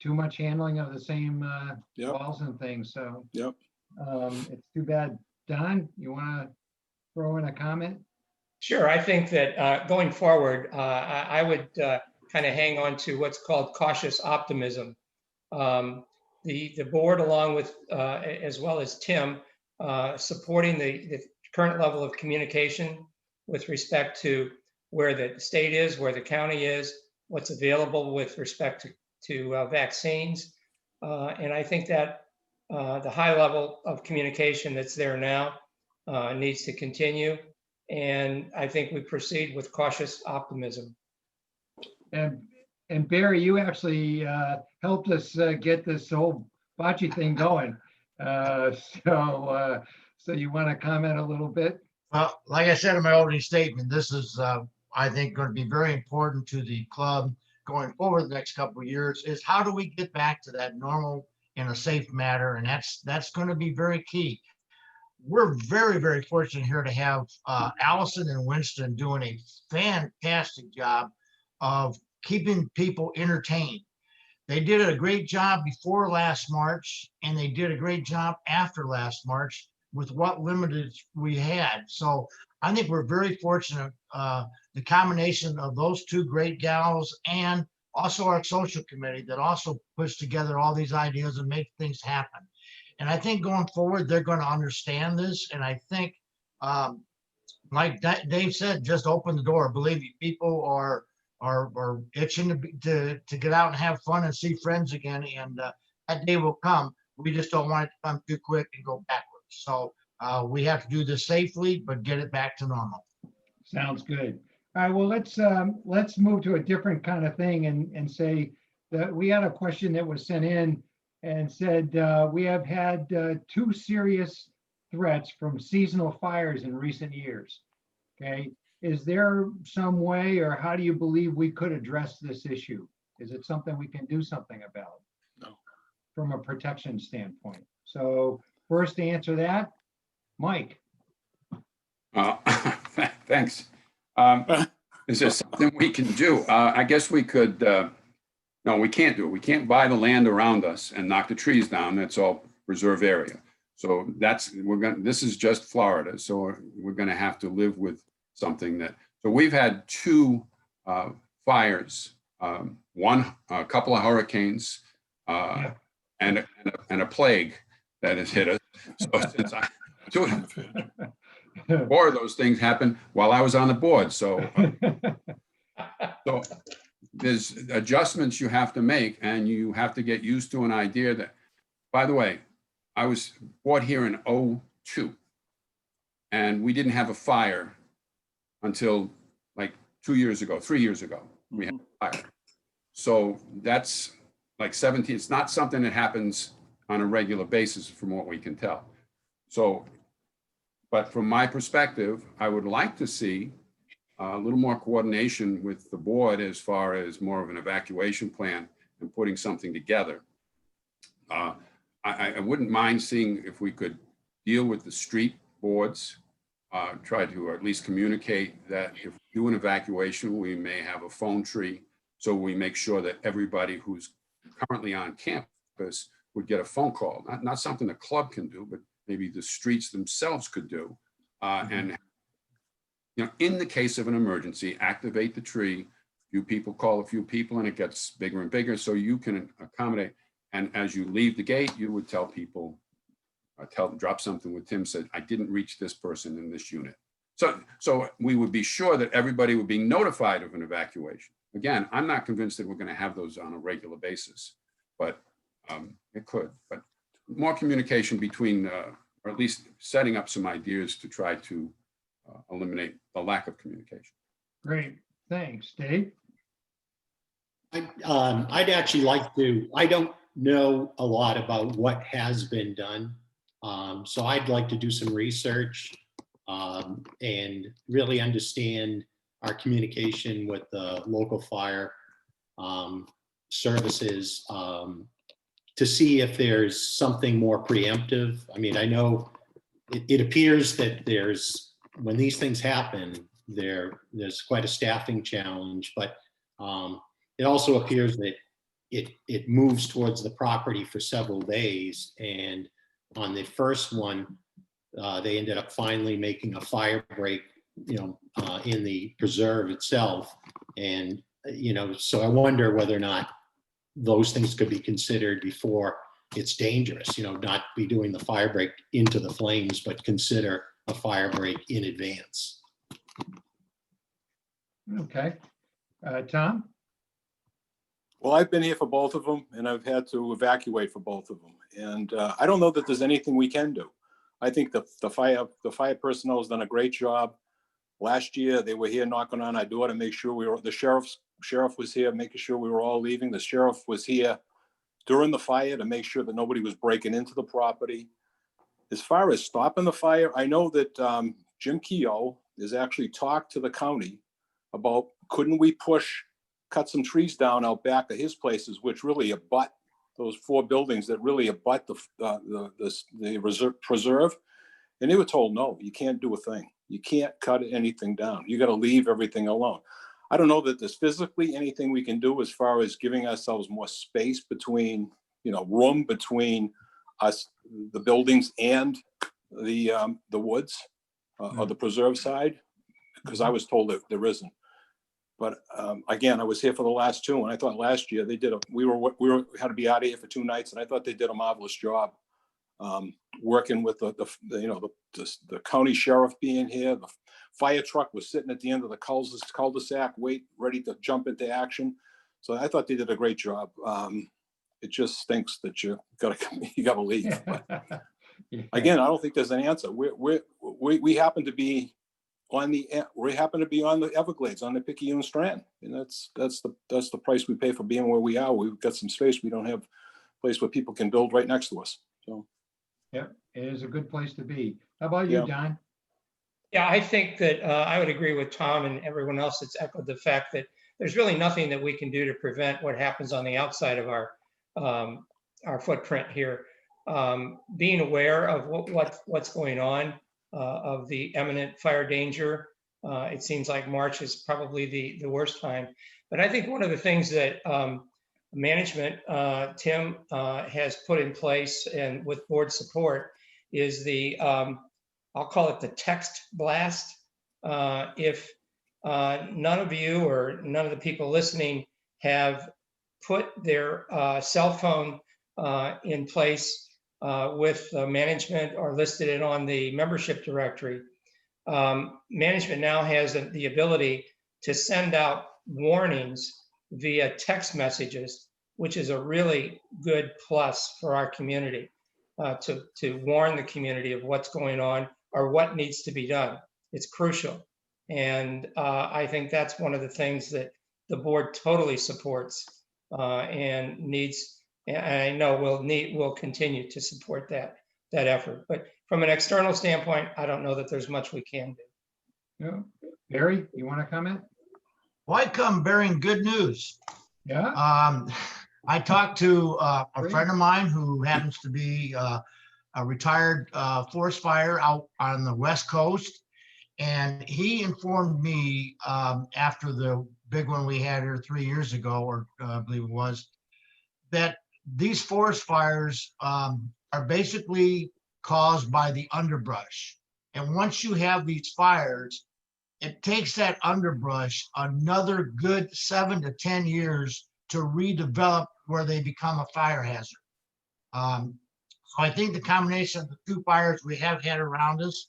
too much handling of the same balls and things. So it's too bad. Don, you want to throw in a comment? Sure. I think that going forward, I would kind of hang on to what's called cautious optimism. The board, along with as well as Tim, supporting the current level of communication with respect to where the state is, where the county is, what's available with respect to vaccines. And I think that the high level of communication that's there now needs to continue. And I think we proceed with cautious optimism. And Barry, you actually helped us get this whole bocce thing going. So you want to comment a little bit? Well, like I said in my opening statement, this is, I think, going to be very important to the club going forward the next couple of years, is how do we get back to that normal in a safe manner? And that's going to be very key. We're very, very fortunate here to have Allison and Winston doing a fantastic job of keeping people entertained. They did a great job before last March, and they did a great job after last March with what limited we had. So I think we're very fortunate, the combination of those two great gals and also our social committee that also puts together all these ideas and make things happen. And I think going forward, they're going to understand this. And I think, like Dave said, just open the door. Believe me, people are itching to get out and have fun and see friends again. And that day will come. We just don't want it to come too quick and go backwards. So we have to do this safely, but get it back to normal. Sounds good. All right, well, let's move to a different kind of thing and say that we had a question that was sent in and said, we have had 2 serious threats from seasonal fires in recent years. Okay, is there some way, or how do you believe we could address this issue? Is it something we can do something about? No. From a protection standpoint? So first to answer that, Mike. Thanks. Is there something we can do? I guess we could, no, we can't do it. We can't buy the land around us and knock the trees down. That's all reserve area. So this is just Florida. So we're going to have to live with something so we've had 2 fires, a couple of hurricanes, and a plague that has hit us. So since 4 of those things happened while I was on the board. So there's adjustments you have to make, and you have to get used to an idea that, by the way, I was bought here in 2002, and we didn't have a fire until like 3 years ago, we had a fire. So that's like 17, it's not something that happens on a regular basis from what we can tell. So, but from my perspective, I would like to see a little more coordination with the board as far as more of an evacuation plan and putting something together. I wouldn't mind seeing if we could deal with the street boards, try to at least communicate that if we do an evacuation, we may have a phone tree. So we make sure that everybody who's currently on campus would get a phone call. Not something the club can do, but maybe the streets themselves could do. And in the case of an emergency, activate the tree. Few people call a few people, and it gets bigger and bigger, so you can accommodate. And as you leave the gate, you would tell people, drop something with Tim said, I didn't reach this person in this unit. So we would be sure that everybody would be notified of an evacuation. Again, I'm not convinced that we're going to have those on a regular basis, but it could. But more communication between, or at least setting up some ideas to try to eliminate the lack of communication. Great, thanks, Dave. I'd actually like to, I don't know a lot about what has been done. So I'd like to do some research and really understand our communication with the local fire services to see if there's something more preemptive. I mean, I know it appears that when these things happen, there's quite a staffing challenge, but it also appears that it moves towards the property for several days. And on the first one, they ended up finally making a fire break, in the preserve itself. And, so I wonder whether or not those things could be considered before it's dangerous, not be doing the fire break into the flames, but consider a fire break in advance. Okay, Tom? Well, I've been here for both of them, and I've had to evacuate for both of them. And I don't know that there's anything we can do. I think the fire personnel has done a great job. Last year, they were here knocking on our door to make sure the sheriff was here, making sure we were all leaving. The sheriff was here during the fire to make sure that nobody was breaking into the property. As far as stopping the fire, I know that Jim Keogh has actually talked to the county about, couldn't we cut some trees down out back of his places, which really abut those 4 buildings that really abut the preserve. And they were told, no, you can't do a thing. You can't cut anything down. You got to leave everything alone. I don't know that there's physically anything we can do as far as giving ourselves more space between, room between us, the buildings, and the woods or the preserve side, because I was told that there isn't. But again, I was here for the last 2, and I thought last year they did we had to be out of here for 2 nights, and I thought they did a marvelous job working with the county sheriff being here. The fire truck was sitting at the end of the cul-de-sac, ready to jump into action. So I thought they did a great job. It just stinks that you gotta leave. But again, I don't think there's an answer. We happen to be on the Everglades, on the Picayune Strand, and that's the price we pay for being where we are. We've got some space. We don't have a place where people can build right next to us. So yeah, it is a good place to be. How about you, Don? Yeah, I think that I would agree with Tom and everyone else that's echoed the fact that there's really nothing that we can do to prevent what happens on the outside of our footprint here. Being aware of what's going on, of the imminent fire danger, it seems like March is probably the worst time. But I think one of the things that management, Tim, has put in place, and with board support, is the I'll call it the text blast. If none of you or none of the people listening have put their cell phone in place with management or listed it on the membership directory, management now has the ability to send out warnings via text messages, which is a really good plus for our community, to warn the community of what's going on or what needs to be done. It's crucial. And I think that's one of the things that the board totally supports and needs, and I know we'll continue to support that effort. But from an external standpoint, I don't know that there's much we can do. Yeah. Barry, you want to comment? Well, I come bearing good news. Yeah. I talked to a friend of mine who happens to be a retired forest fire out on the West Coast. And he informed me after the big one we had here 3 years ago, or I believe it was, that these forest fires are basically caused by the underbrush. And once you have these fires, it takes that underbrush another good 7 to 10 years to redevelop where they become a fire hazard. So I think the combination of the 2 fires we have had around us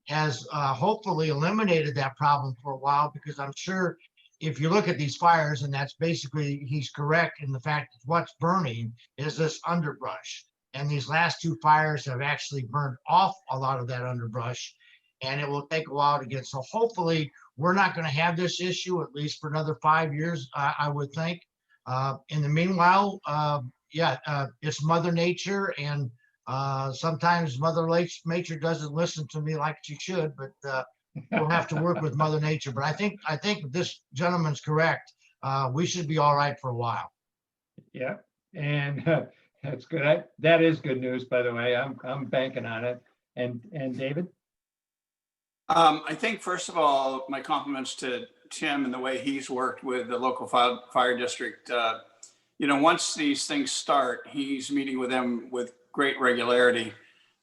has hopefully eliminated that problem for a while, because I'm sure if you look at these fires, and that's basically, he's correct in the fact that what's burning is this underbrush. And these last 2 fires have actually burned off a lot of that underbrush, and it will take a while to get. So hopefully we're not going to have this issue at least for another 5 years, I would think. In the meanwhile, it's Mother Nature, and sometimes Mother Nature doesn't listen to me like she should, but we'll have to work with Mother Nature. But I think this gentleman's correct. We should be all right for a while. Yeah, and that's good. That is good news, by the way. I'm banking on it. And David? I think, first of all, my compliments to Tim and the way he's worked with the local fire district. Once these things start, he's meeting with them with great regularity.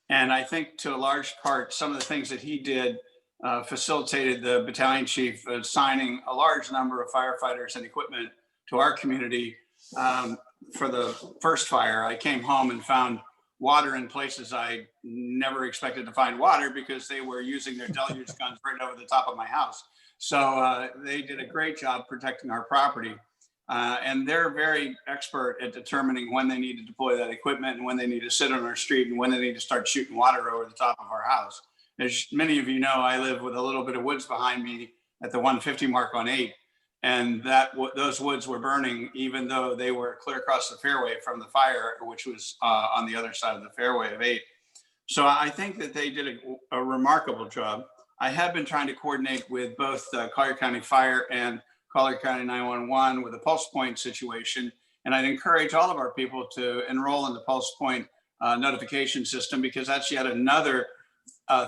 And I think to a large part, some of the things that he did facilitated the battalion chief assigning a large number of firefighters and equipment to our community. For the first fire, I came home and found water in places I never expected to find water, because they were using their deluge guns right over the top of my house. So they did a great job protecting our property. And they're very expert at determining when they need to deploy that equipment, and when they need to sit on our street, and when they need to start shooting water over the top of our house. as many of you know, I live with a little bit of woods behind me at the 150 mark on 8. And those woods were burning, even though they were clear across the fairway from the fire, which was on the other side of the fairway of 8. So I think that they did a remarkable job. I have been trying to coordinate with both Collier County Fire and Collier County 911 with the Pulse Point situation. And I'd encourage all of our people to enroll in the Pulse Point notification system, because that's yet another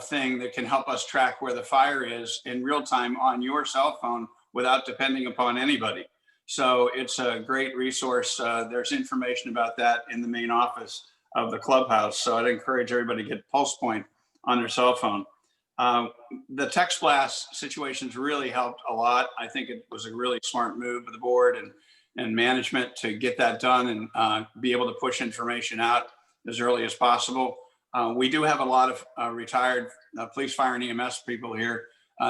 thing that can help us track where the fire is in real time on your cell phone without depending upon anybody. So it's a great resource. There's information about that in the main office of the clubhouse. So I'd encourage everybody to get Pulse Point on their cell phone. The text blast situations really helped a lot. I think it was a really smart move of the board and management to get that done and be able to push information out as early as possible. We do have a lot of retired police, fire, and EMS people here.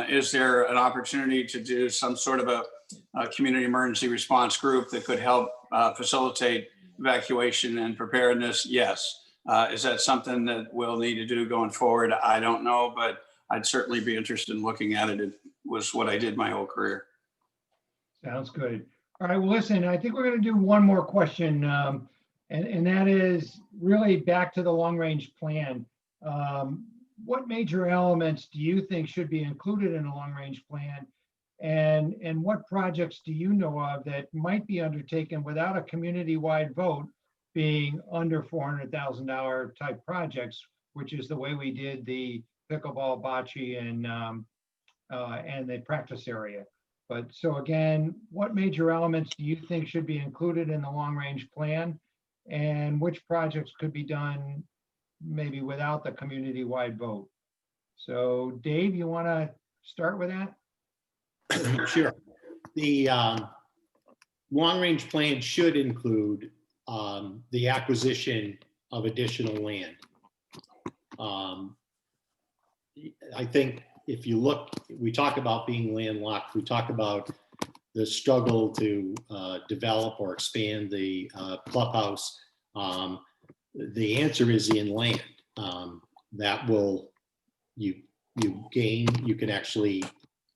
Is there an opportunity to do some sort of a community emergency response group that could help facilitate evacuation and preparedness? Yes. Is that something that we'll need to do going forward? I don't know, but I'd certainly be interested in looking at it. It was what I did my whole career. Sounds good. All right, well, listen, I think we're going to do one more question, and that is really back to the long-range plan. What major elements do you think should be included in a long-range plan? And what projects do you know of that might be undertaken without a community-wide vote, being under $400,000 type projects, which is the way we did the pickleball, bocce, and the practice area. But so again, what major elements do you think should be included in the long-range plan? And which projects could be done maybe without the community-wide vote? So Dave, you want to start with that? Sure. The long-range plan should include the acquisition of additional land. I think if you look, we talk about being landlocked, we talk about the struggle to develop or expand the clubhouse. The answer is in land. That will, you gain, you can actually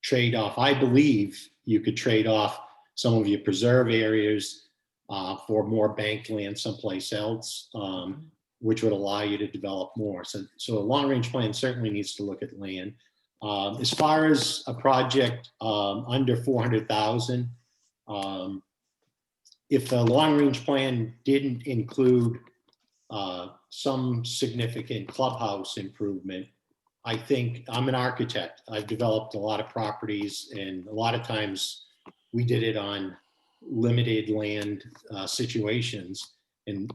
trade off. I believe you could trade off some of your preserve areas for more banked land someplace else, which would allow you to develop more. So a long-range plan certainly needs to look at land. As far as a project under 400,000, if the long-range plan didn't include some significant clubhouse improvement, I think, I'm an architect. I've developed a lot of properties, and a lot of times we did it on limited land situations, and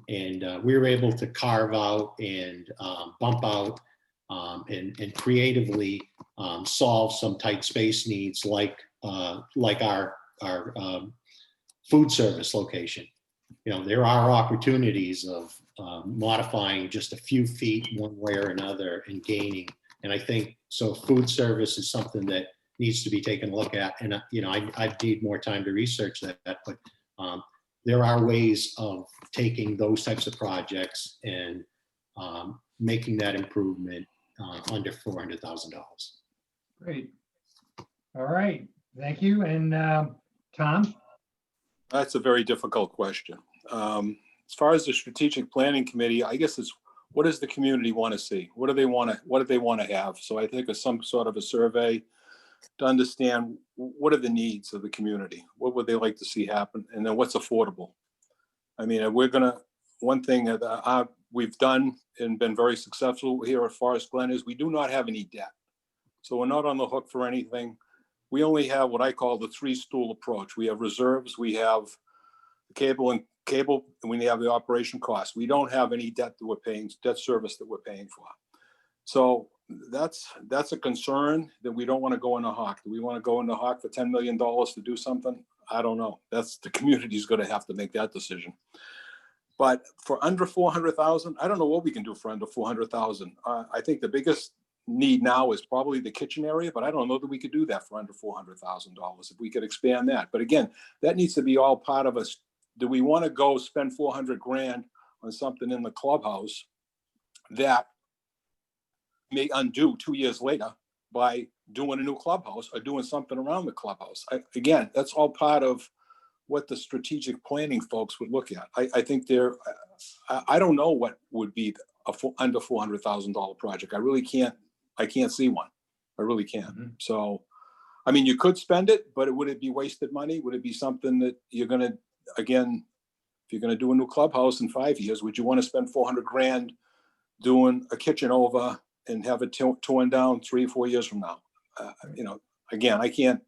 we were able to carve out and bump out and creatively solve some tight space needs, like our food service location. You know, there are opportunities of modifying just a few feet one way or another and gaining. And I think, so food service is something that needs to be taken a look at. And, you know, I need more time to research that, but there are ways of taking those types of projects and making that improvement under $400,000. Great. All right, thank you. And Tom? That's a very difficult question. As far as the strategic planning committee, I guess it's, what does the community want to see? What do they want to have? So I think of some sort of a survey to understand what are the needs of the community? What would they like to see happen? And then what's affordable? I mean, one thing that we've done and been very successful here at Forest Glen is we do not have any debt. So we're not on the hook for anything. We only have what I call the three-stool approach. We have reserves, we have cable, and we have the operation costs. We don't have any debt that we're paying, debt service that we're paying for. So that's a concern that we don't want to go in a hawk. Do we want to go in a hawk for $10 million to do something? I don't know. That's the community's going to have to make that decision. But for under 400,000, I don't know what we can do for under 400,000. I think the biggest need now is probably the kitchen area, but I don't know that we could do that for under $400,000 if we could expand that. But again, that needs to be all part of us. Do we want to go spend 400 grand on something in the clubhouse that may undo 2 years later by doing a new clubhouse or doing something around the clubhouse. Again, that's all part of what the strategic planning folks would look at. I think I don't know what would be under $400,000 project. I can't see one. I really can't. Mhm. So, I mean, you could spend it, but would it be wasted money? Would it be something that you're gonna, again, if you're gonna do a new clubhouse in 5 years, would you want to spend 400 grand doing a kitchen over and have it torn down 3 or 4 years from now? Again, I can't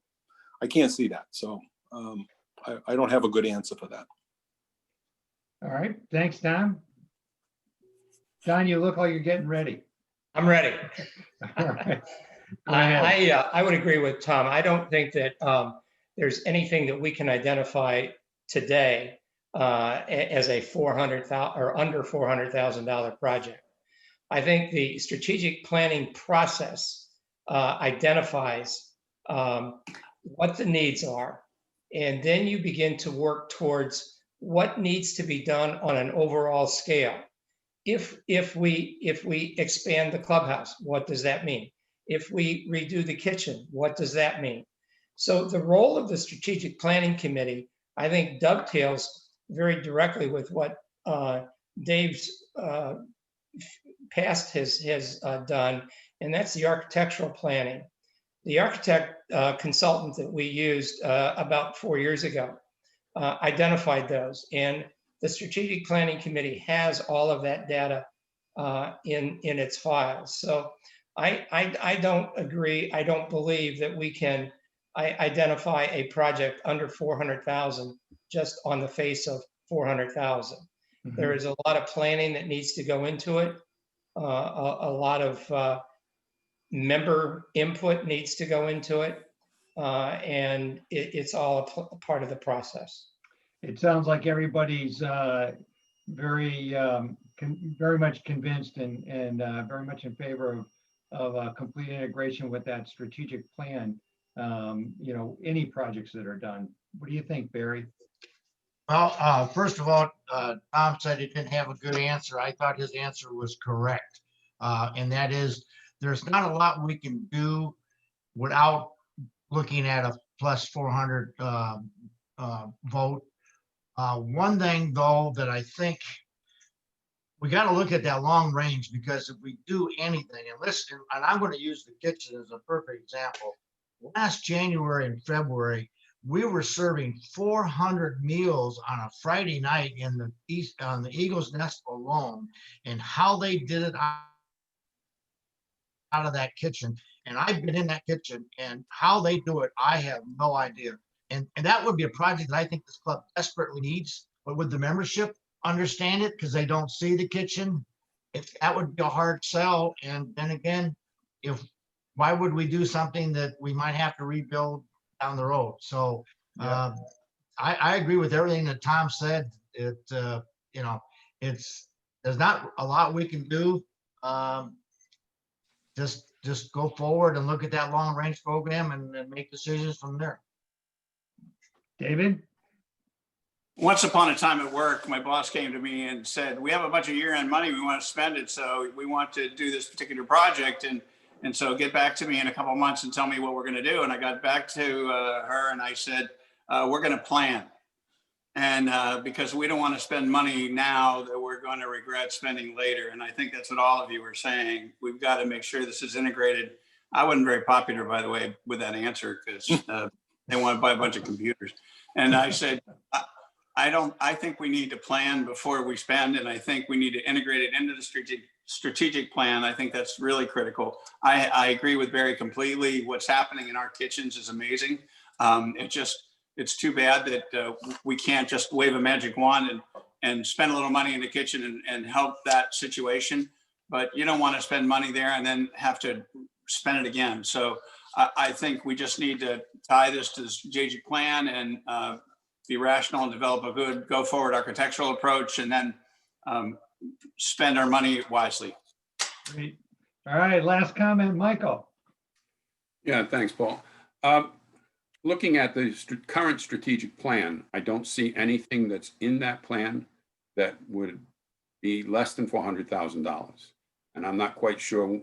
see that. So I don't have a good answer for that. All right, thanks, Tom. Don, you look like you're getting ready. I'm ready. All right. Go ahead. I would agree with Tom. I don't think that there's anything that we can identify today as a $400,000 or under $400,000 project. I think the strategic planning process identifies what the needs are, and then you begin to work towards what needs to be done on an overall scale. If we expand the clubhouse, what does that mean? If we redo the kitchen, what does that mean? So the role of the strategic planning committee, I think, dovetails very directly with what Dave's past has done, and that's the architectural planning. The architect consultant that we used about 4 years ago identified those, and the strategic planning committee has all of that data in its files. So I don't agree. I don't believe that we can identify a project under 400,000 just on the face of 400,000. Mhm. There is a lot of planning that needs to go into it. A lot of member input needs to go into it. And it's all a part of the process. It sounds like everybody's very much convinced and very much in favor of complete integration with that strategic plan. Any projects that are done. What do you think, Barry? Well, first of all, Tom said he didn't have a good answer. I thought his answer was correct. And that is, there's not a lot we can do without looking at a plus 400 vote. One thing, though, that I think we got to look at that long range, because if we do anything, and listen, and I'm going to use the kitchen as a perfect example. Last January and February, we were serving 400 meals on a Friday night in the East on the Eagle's Nest alone, and how they did it out of that kitchen. And I've been in that kitchen, and how they do it, I have no idea. And that would be a project that I think this club desperately needs. But would the membership understand it because they don't see the kitchen? If that would be a hard sell. And then again, why would we do something that we might have to rebuild down the road? So Yeah. I agree with everything that Tom said. There's not a lot we can do. Just go forward and look at that long range program and make decisions from there. David? Once upon a time at work, my boss came to me and said, we have a bunch of year-end money, we want to spend it, so we want to do this particular project, and so get back to me in a couple of months and tell me what we're going to do. And I got back to her and I said, we're going to plan. And because we don't want to spend money now that we're going to regret spending later. And I think that's what all of you were saying. We've got to make sure this is integrated. I wasn't very popular, by the way, with that answer, because they want to buy a bunch of computers. And I said, I think we need to plan before we spend. And I think we need to integrate it into the strategic plan. I think that's really critical. I agree with Barry completely. What's happening in our kitchens is amazing. It's too bad that we can't just wave a magic wand and spend a little money in the kitchen and help that situation. But you don't want to spend money there and then have to spend it again. So I think we just need to tie this to the strategic plan and be rational and develop a good go forward architectural approach, and then spend our money wisely. Great. All right, last comment, Michael. Yeah, thanks, Paul. Looking at the current strategic plan, I don't see anything that's in that plan that would be less than $400,000. And I'm not quite sure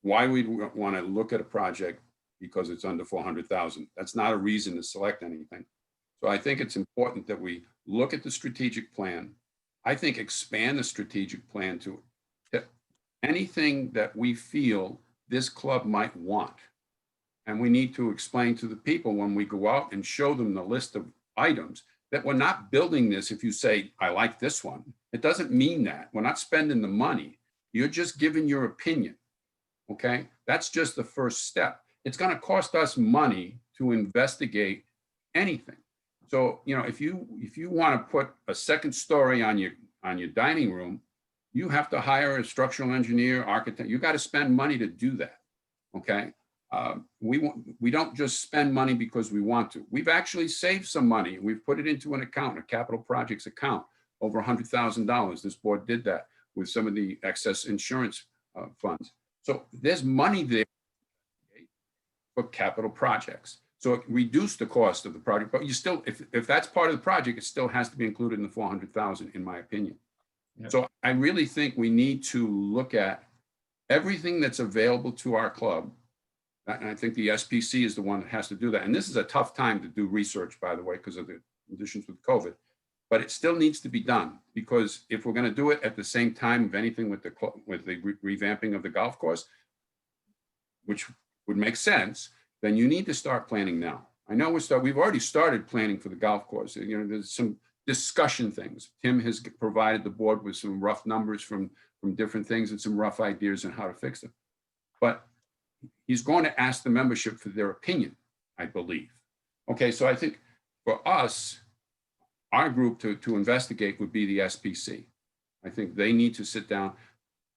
why we'd want to look at a project because it's under 400,000. That's not a reason to select anything. So I think it's important that we look at the strategic plan. I think expand the strategic plan to anything that we feel this club might want. And we need to explain to the people when we go out and show them the list of items that we're not building this. If you say, I like this one, it doesn't mean that. We're not spending the money. You're just giving your opinion. Okay, that's just the first step. It's going to cost us money to investigate anything. So, you know, if you want to put a second story on your dining room, you have to hire a structural engineer, architect. You got to spend money to do that. Okay, we don't just spend money because we want to. We've actually saved some money. We've put it into an account, a capital projects account, over $100,000. This board did that with some of the excess insurance funds. So there's money there for capital projects. So it reduced the cost of the project, but you still, if that's part of the project, it still has to be included in the 400,000, in my opinion. Yep. So I really think we need to look at everything that's available to our club. And I think the SPC is the one that has to do that. And this is a tough time to do research, by the way, because of the conditions with COVID. But it still needs to be done, because if we're going to do it at the same time of anything with the revamping of the golf course, which would make sense, then you need to start planning now. I know we've already started planning for the golf course. You know, there's some discussion things. Tim has provided the board with some rough numbers from different things and some rough ideas on how to fix them. But he's going to ask the membership for their opinion, I believe. Okay, so I think for us, our group to investigate would be the SPC. I think they need to sit down,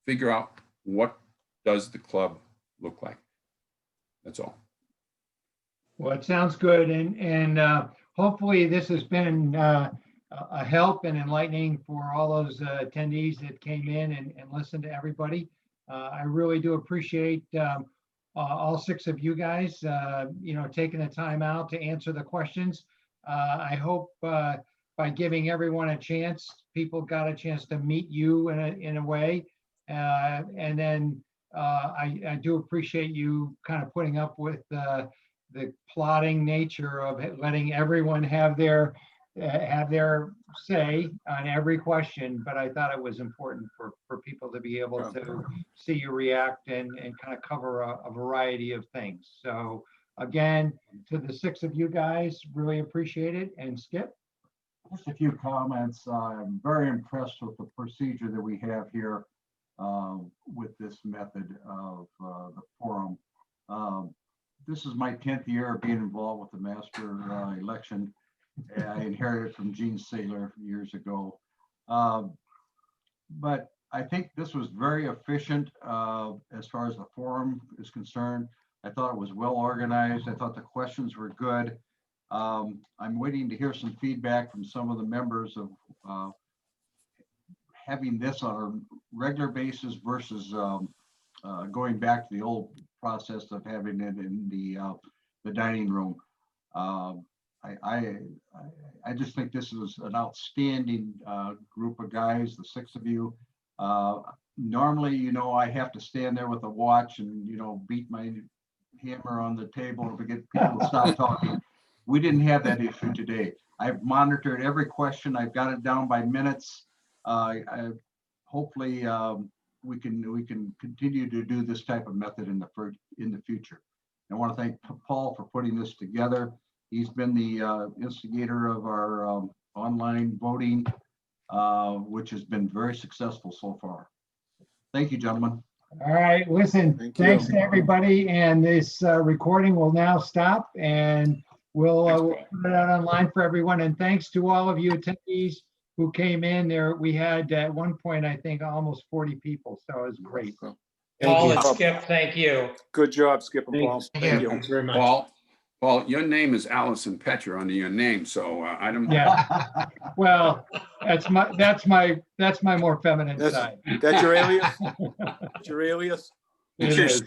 figure out what does the club look like. That's all. Well, it sounds good, and hopefully this has been a help and enlightening for all those attendees that came in and listened to everybody. I really do appreciate all 6 of you guys, you know, taking the time out to answer the questions. I hope by giving everyone a chance, people got a chance to meet you in a way, and then I do appreciate you kind of putting up with the plotting nature of letting everyone have their say on every question. But I thought it was important for people to be able to see you react and kind of cover a variety of things. So again, to the 6 of you guys, really appreciate it. And Skip? Just a few comments. I'm very impressed with the procedure that we have here with this method of the forum. This is my 10th year of being involved with the master election. I inherited from Gene Saylor years ago. But I think this was very efficient as far as the forum is concerned. I thought it was well organized. I thought the questions were good. I'm waiting to hear some feedback from some of the members of having this on a regular basis versus going back to the old process of having it in the dining room. I just think this is an outstanding group of guys, the 6 of you. Normally, you know, I have to stand there with a watch and, you know, beat my hammer on the table to get people to stop talking. We didn't have that issue today. I've monitored every question. I've got it down by minutes. Hopefully, we can continue to do this type of method in the future. I want to thank Paul for putting this together. He's been the instigator of our online voting, which has been very successful so far. Thank you, gentlemen. All right, listen, thanks to everybody. And this recording will now stop, and we'll put it out online for everyone. And thanks to all of you attendees who came in there. We had at one point, I think, almost 40 people. So it was great. Paul and Skip, thank you. Good job, Skip and Paul. Thank you. Thanks very much. Paul, your name is Allison Petra under your name, so I don't. Yeah. Well, that's my more feminine side. That's your alias? That's your alias? It is.